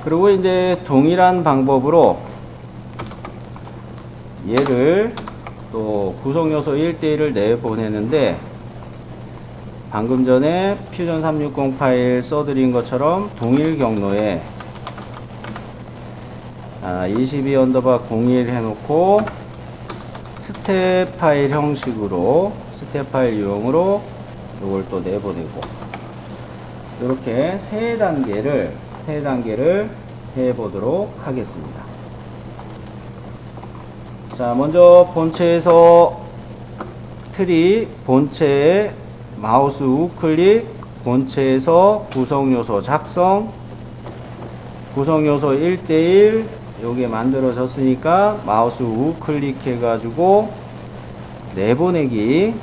그리고 이제 동일한 방법으로 얘를 또 구성요소 1대1을 내보내는데, 방금 전에 퓨전 360 파일 써드린 것처럼 동일 경로에 22_01 해놓고 스텝 파일 형식으로, 스텝 파일 유형으로 이걸 또 내보내고, 이렇게 세 단계를 해보도록 하겠습니다. 자, 먼저 본체에서 트리, 본체에 마우스 우클릭, 본체에서 구성요소 작성, 구성요소 1대1 요게 만들어졌으니까 마우스 우클릭 해가지고 내보내기.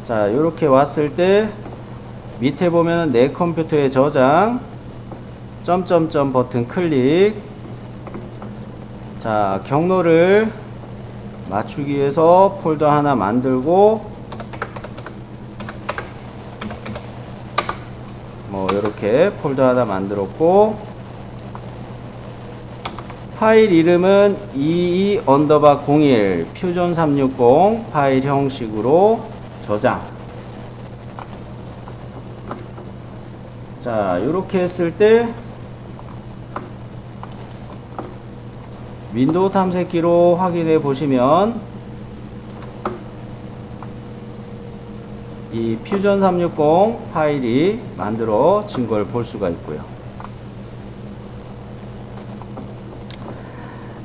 자, 요렇게 왔을 때 밑에 보면 내 컴퓨터에 저장, 점점점 버튼 클릭. 자, 경로를 맞추기 위해서 폴더 하나 만들고, 이렇게 폴더 하나 만들었고, 파일 이름은 22_01 퓨전 360 파일 형식으로 저장. 자, 이렇게 했을 때 윈도우 탐색기로 확인해 보시면 이 퓨전 360 파일이 만들어진 걸 볼 수가 있고요.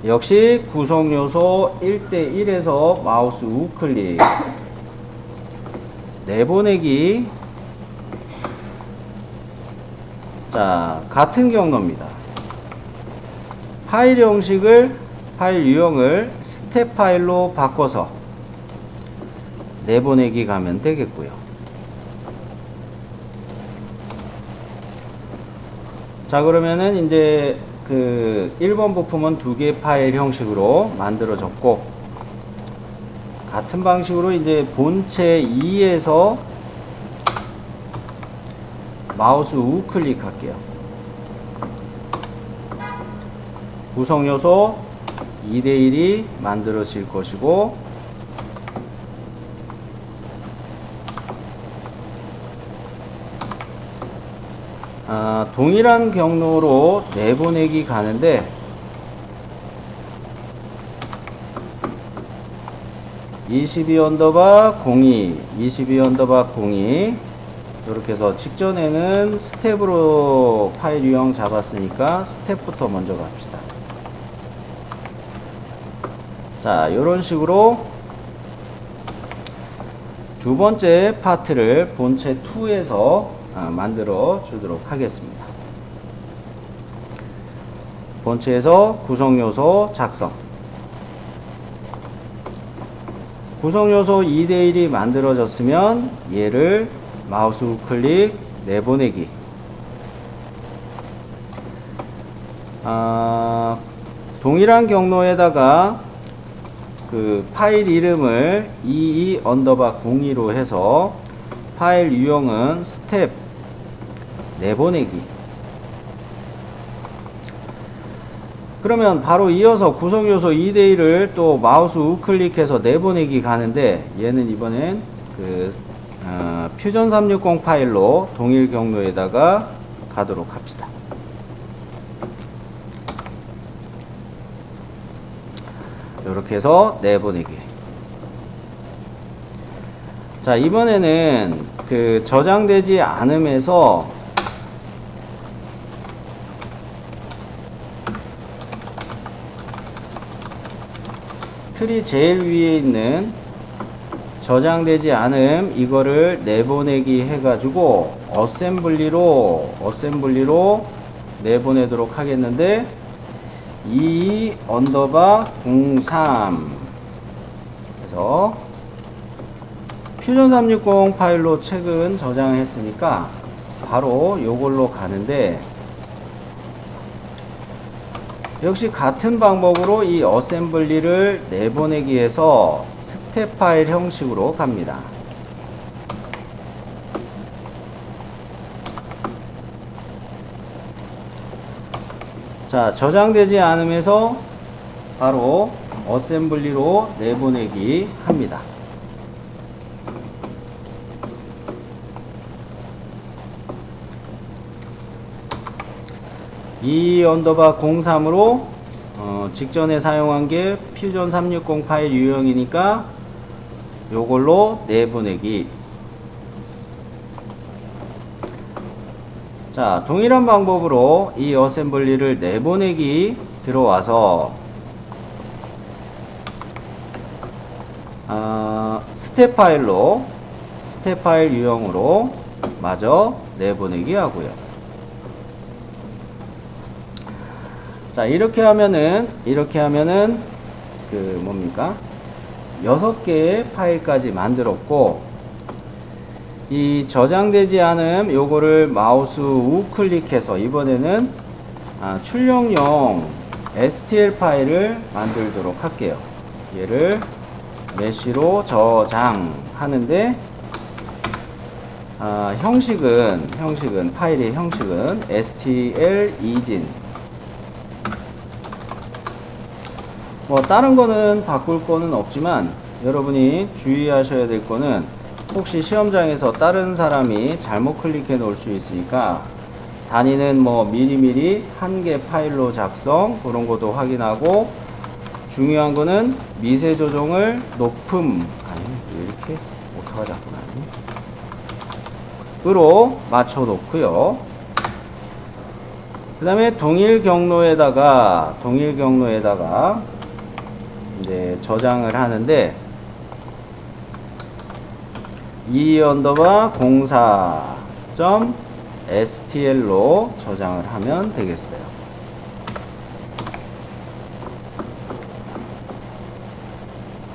역시 구성요소 1대1에서 마우스 우클릭 내보내기. 자, 같은 경로입니다. 파일 형식을, 파일 유형을 스텝 파일로 바꿔서 내보내기 가면 되겠고요. 자, 그러면은 이제 그 1번 부품은 2개 파일 형식으로 만들어졌고, 같은 방식으로 이제 본체 2에서 마우스 우클릭 할게요. 구성요소 2대1이 만들어질 것이고, 동일한 경로로 내보내기 가는데, 22_02 이렇게 해서 직전에는 스텝으로 파일 유형 잡았으니까 스텝부터 먼저 갑시다. 자, 이런 식으로 두 번째 파트를 본체 2에서 만들어 주도록 하겠습니다. 본체에서 구성요소 작성, 구성요소 2대1이 만들어졌으면 얘를 마우스 우클릭 내보내기. 동일한 경로에다가 그 파일 이름을 22_02로 해서 파일 유형은 스텝 내보내기. 그러면 바로 이어서 구성요소 2대1을 또 마우스 우클릭해서 내보내기 가는데, 얘는 이번엔 퓨전 360 파일로 동일 경로에다가 가도록 합시다. 이렇게 해서 내보내기. 자, 이번에는 저장되지 않음에서 틀이 제일 위에 있는 저장되지 않음, 이거를 내보내기 해가지고 어셈블리로 내보내도록 하겠는데, 22_03 그래서 퓨전 360 파일로 최근 저장했으니까 바로 요걸로 가는데, 역시 같은 방법으로 이 어셈블리를 내보내기 해서 스텝 파일 형식으로 갑니다. 자, 저장되지 않으면서 바로 어셈블리로 내보내기 합니다. (2_03)으로 직전에 사용한 게 퓨전 360 파일 유형이니까 요걸로 내보내기. 자, 동일한 방법으로 이 어셈블리를 내보내기 들어와서 스텝 파일 유형으로 마저 내보내기 하고요. 자, 이렇게 하면은 뭡니까? 6개의 파일까지 만들었고, 이 저장되지 않음 요거를 마우스 우클릭해서 이번에는 출력용 STL 파일을 만들도록 할게요. 얘를 메시로 저장하는데, 파일의 형식은 STL 이진. 뭐 다른 거는 바꿀 거는 없지만, 여러분이 주의하셔야 될 거는, 혹시 시험장에서 다른 사람이 잘못 클릭해 놓을 수 있으니까 단위는 뭐 미리미리 한 개 파일로 작성, 그런 것도 확인하고, 중요한 거는 미세 조정을 높음, 왜 이렇게 오타가 자꾸 나니? 으로 맞춰 놓고요. 그 다음에 동일 경로에다가 이제 저장을 하는데, 2_04.str로 저장을 하면 되겠어요.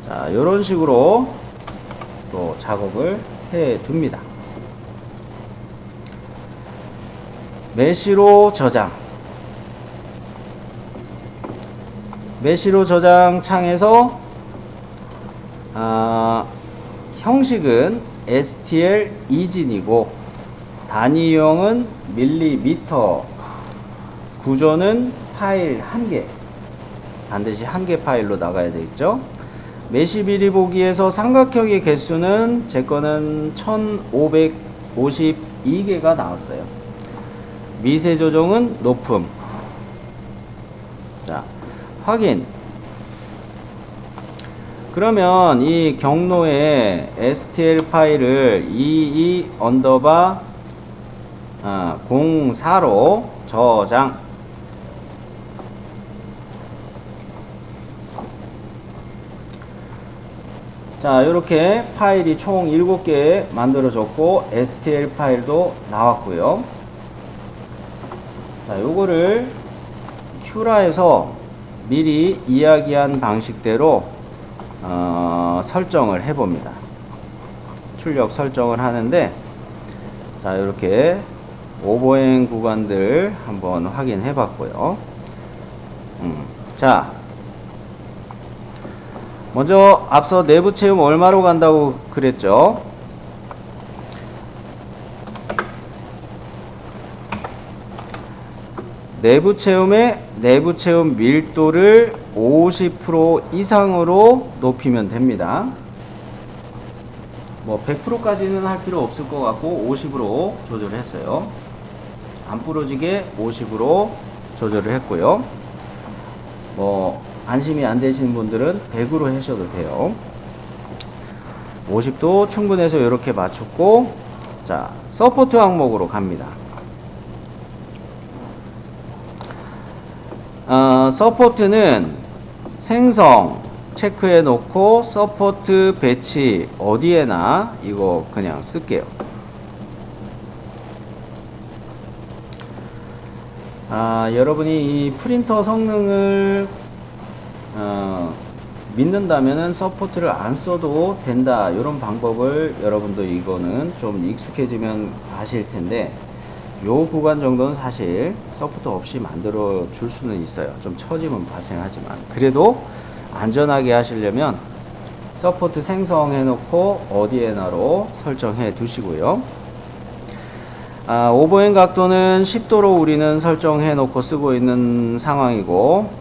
자, 요런 식으로 또 작업을 해 둡니다. 메시로 저장 창에서 형식은 STL 이진이고 단위형은 밀리미터, 구조는 파일 1개, 반드시 1개 파일로 나가야 되겠죠. 메시 비리 보기에서 삼각형의 개수는 제 거는 1552개가 나왔어요. 미세 조정은 높음. 자, 확인. 그러면 이 경로에 STL 파일을 22_04로 저장. 자, 이렇게 파일이 총 7개 만들어졌고 STL 파일도 나왔고요. 자, 요거를 큐라에서 미리 이야기한 방식대로 설정을 해봅니다. 출력 설정을 하는데, 자, 이렇게 오버행 구간들 한번 확인해 봤고요. 자, 먼저 앞서 내부 채움 얼마로 간다고 그랬죠? 내부 채움의 내부 체험 밀도를 50% 이상으로 높이면 됩니다. 뭐 100%까지는 할 필요 없을 것 같고 50으로 조절했어요. 안 부러지게 50으로 조절을 했고요. 뭐 안심이 안 되시는 분들은 100으로 하셔도 돼요. 50도 충분해서 이렇게 맞췄고, 자, 서포트 항목으로 갑니다. 서포트는 생성 체크해 놓고 서포트 배치 어디에나 이거 그냥 쓸게요. 여러분이 이 프린터 성능을 믿는다면은 서포트를 안 써도 된다, 이런 방법을 여러분도 이거는 좀 익숙해지면 아실 텐데, 요 구간 정도는 사실 서포트 없이 만들어 줄 수는 있어요. 좀 처짐은 발생하지만 그래도 안전하게 하시려면 서포트 생성해 놓고 어디에나로 설정해 두시고요. 오버핸 각도는 10도로 우리는 설정해 놓고 쓰고 있는 상황이고,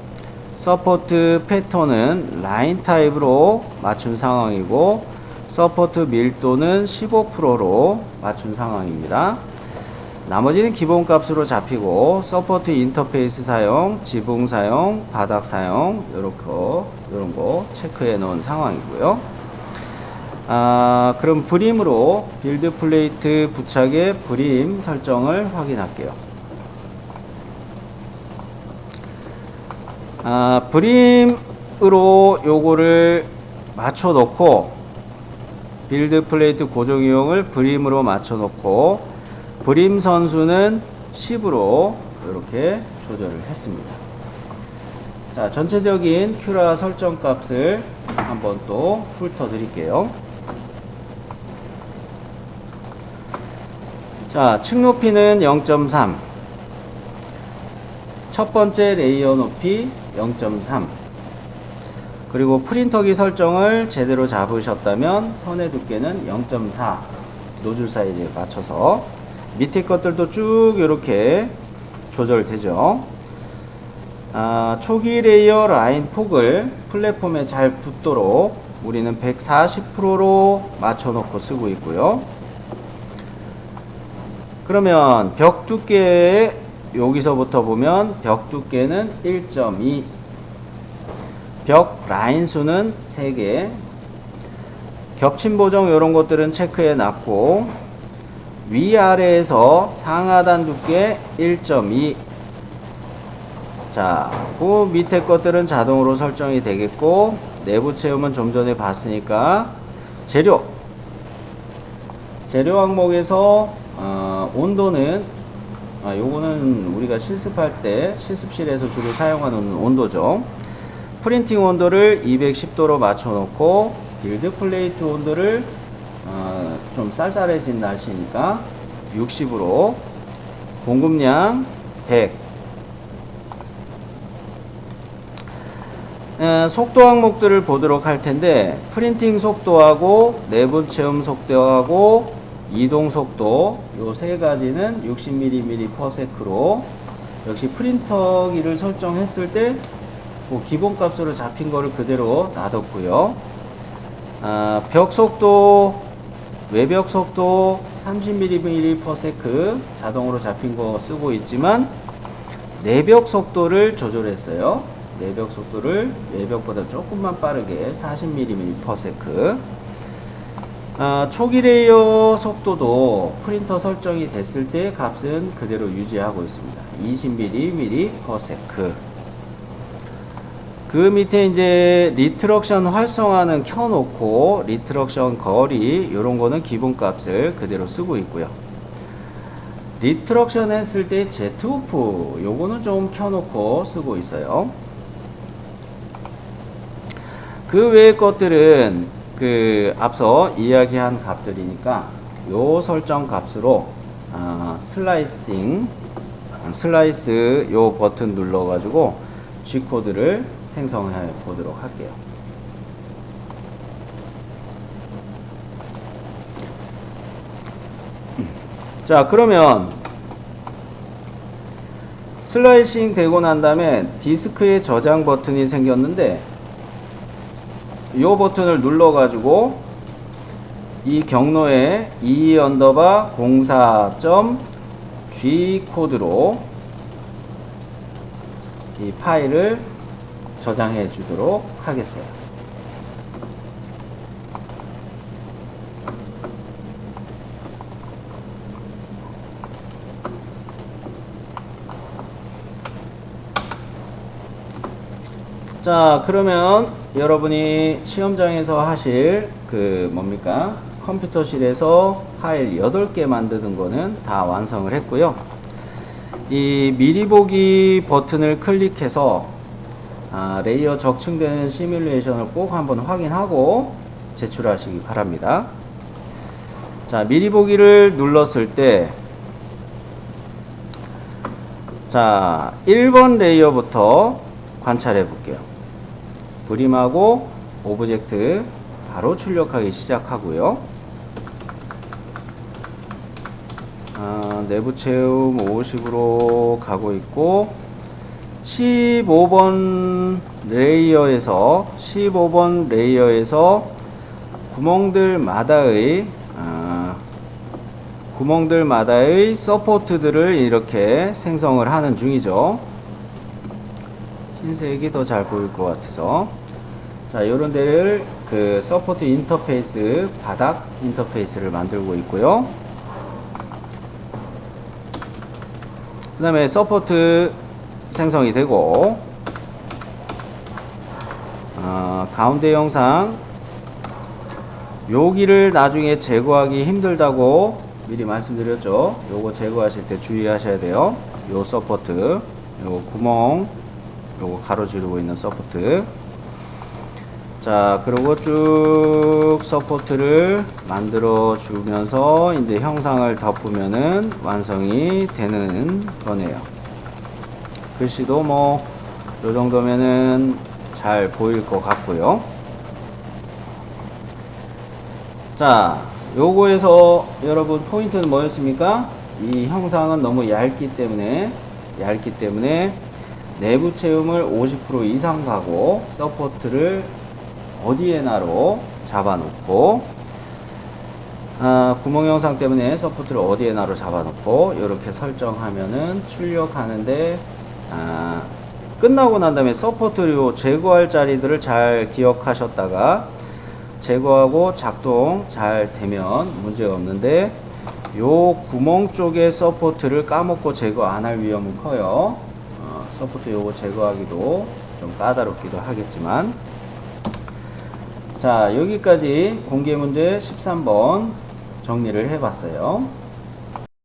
서포트 패턴은 라인 타입으로 맞춘 상황이고, 서포트 밀도는 15%로 맞춘 상황입니다. 나머지는 기본값으로 잡히고, 서포트 인터페이스 사용, 지붕 사용, 바닥 사용, 요런 거 체크해 놓은 상황이고요. 그럼 브림으로 빌드 플레이트 부착의 브림 설정을 확인할게요. 브림으로 요거를 맞춰 놓고, 빌드 플레이트 고정이용을 브림으로 맞춰 놓고, 브림 선수는 10으로 이렇게 조절을 했습니다. 자, 전체적인 큐라 설정 값을 한번 또 훑어 드릴게요. 자, 층 높이는 0.3, 첫 번째 레이어 높이 0.3, 그리고 프린터기 설정을 제대로 잡으셨다면 선의 두께는 0.4, 노즐 사이즈에 맞춰서 밑에 것들도 쭉 이렇게 조절되죠. 초기 레이어 라인 폭을 플랫폼에 잘 붙도록 우리는 140%로 맞춰놓고 쓰고 있고요. 그러면 벽 두께, 여기서부터 보면 벽 두께는 1.2, 벽 라인 수는 3개, 겹침 보정 이런 것들은 체크해 놨고, 위아래에서 상하단 두께 1.2. 자, 그 밑에 것들은 자동으로 설정이 되겠고, 내부 체험은 좀 전에 봤으니까 재료 항목에서 온도는 요거는 우리가 실습할 때 실습실에서 주로 사용하는 온도죠. 프린팅 온도를 210도로 맞춰 놓고, 빌드 플레이트 온도를 좀 쌀쌀해진 날씨니까 60으로, 공급량 100. 속도 항목들을 보도록 할 텐데, 프린팅 속도하고 내부 체험 속도하고 이동 속도, 요 세 가지는 60mm/s로 역시 프린터기를 설정했을 때 그 기본값으로 잡힌 거를 그대로 놔뒀고요. 벽 속도, 외벽 속도 30mm/s 자동으로 잡힌 거 쓰고 있지만, 내벽 속도를 조절했어요. 내벽 속도를 외벽보다 조금만 빠르게 40mm/s. 초기 레이어 속도도 프린터 설정이 됐을 때 값은 그대로 유지하고 있습니다. 20mm/s. 그 밑에 이제 리트럭션 활성화는 켜놓고, 리트럭션 거리 요런 거는 기본값을 그대로 쓰고 있고요. 리트럭션 했을 때 제트오프 요거는 좀 켜놓고 쓰고 있어요. 그 외의 것들은 그 앞서 이야기한 값들이니까 요 설정 값으로 슬라이스 요 버튼 눌러 가지고 G코드를 생성해 보도록 할게요. 자, 그러면 슬라이싱 되고 난 다음에 디스크의 저장 버튼이 생겼는데 이 버튼을 눌러 가지고 이 경로에 e_04.g 코드로 이 파일을 저장해 주도록 하겠어요. 자, 그러면 여러분이 시험장에서 하실 뭡니까? 컴퓨터실에서 파일 8개 만드는 거는 다 완성을 했고요. 이 미리 보기 버튼을 클릭해서 레이어 적층되는 시뮬레이션을 꼭 한번 확인하고 제출하시기 바랍니다. 자, 미리 보기를 눌렀을 때 자, 1번 레이어부터 관찰해 볼게요. 브림하고 오브젝트 바로 출력하기 시작하고요. 내부 채움 50으로 가고 있고 15번 레이어에서 구멍들마다의 서포트들을 이렇게 생성을 하는 중이죠. 흰색이 더 잘 보일 것 같아서. 자, 요런 데를 서포트 인터페이스, 바닥 인터페이스를 만들고 있고요. 그 다음에 서포트 생성이 되고, 가운데 영상, 여기를 나중에 제거하기 힘들다고 미리 말씀드렸죠. 요거 제거하실 때 주의하셔야 돼요. 요 서포트, 요 구멍, 요거 가로지르고 있는 서포트. 자, 그리고 쭉 서포트를 만들어 주면서 이제 형상을 덮으면은 완성이 되는 거네요. 글씨도 뭐 요 정도면은 잘 보일 것 같고요. 자, 요거에서 여러분 포인트는 뭐였습니까? 이 형상은 너무 얇기 때문에 내부 채움을 50% 이상 가고 서포트를 어디에나로 잡아놓고 구멍 영상 때문에 서포트를 어디에나로 잡아놓고 이렇게 설정하면은 출력하는데 끝나고 난 다음에 서포트로 제거할 자리들을 잘 기억하셨다가 제거하고 작동 잘 되면 문제가 없는데 요 구멍 쪽에 서포트를 까먹고 제거 안 할 위험은 커요. 서포트 요거 제거하기도 좀 까다롭기도 하겠지만, 자, 여기까지 공개 문제 13번 정리를 해봤어요.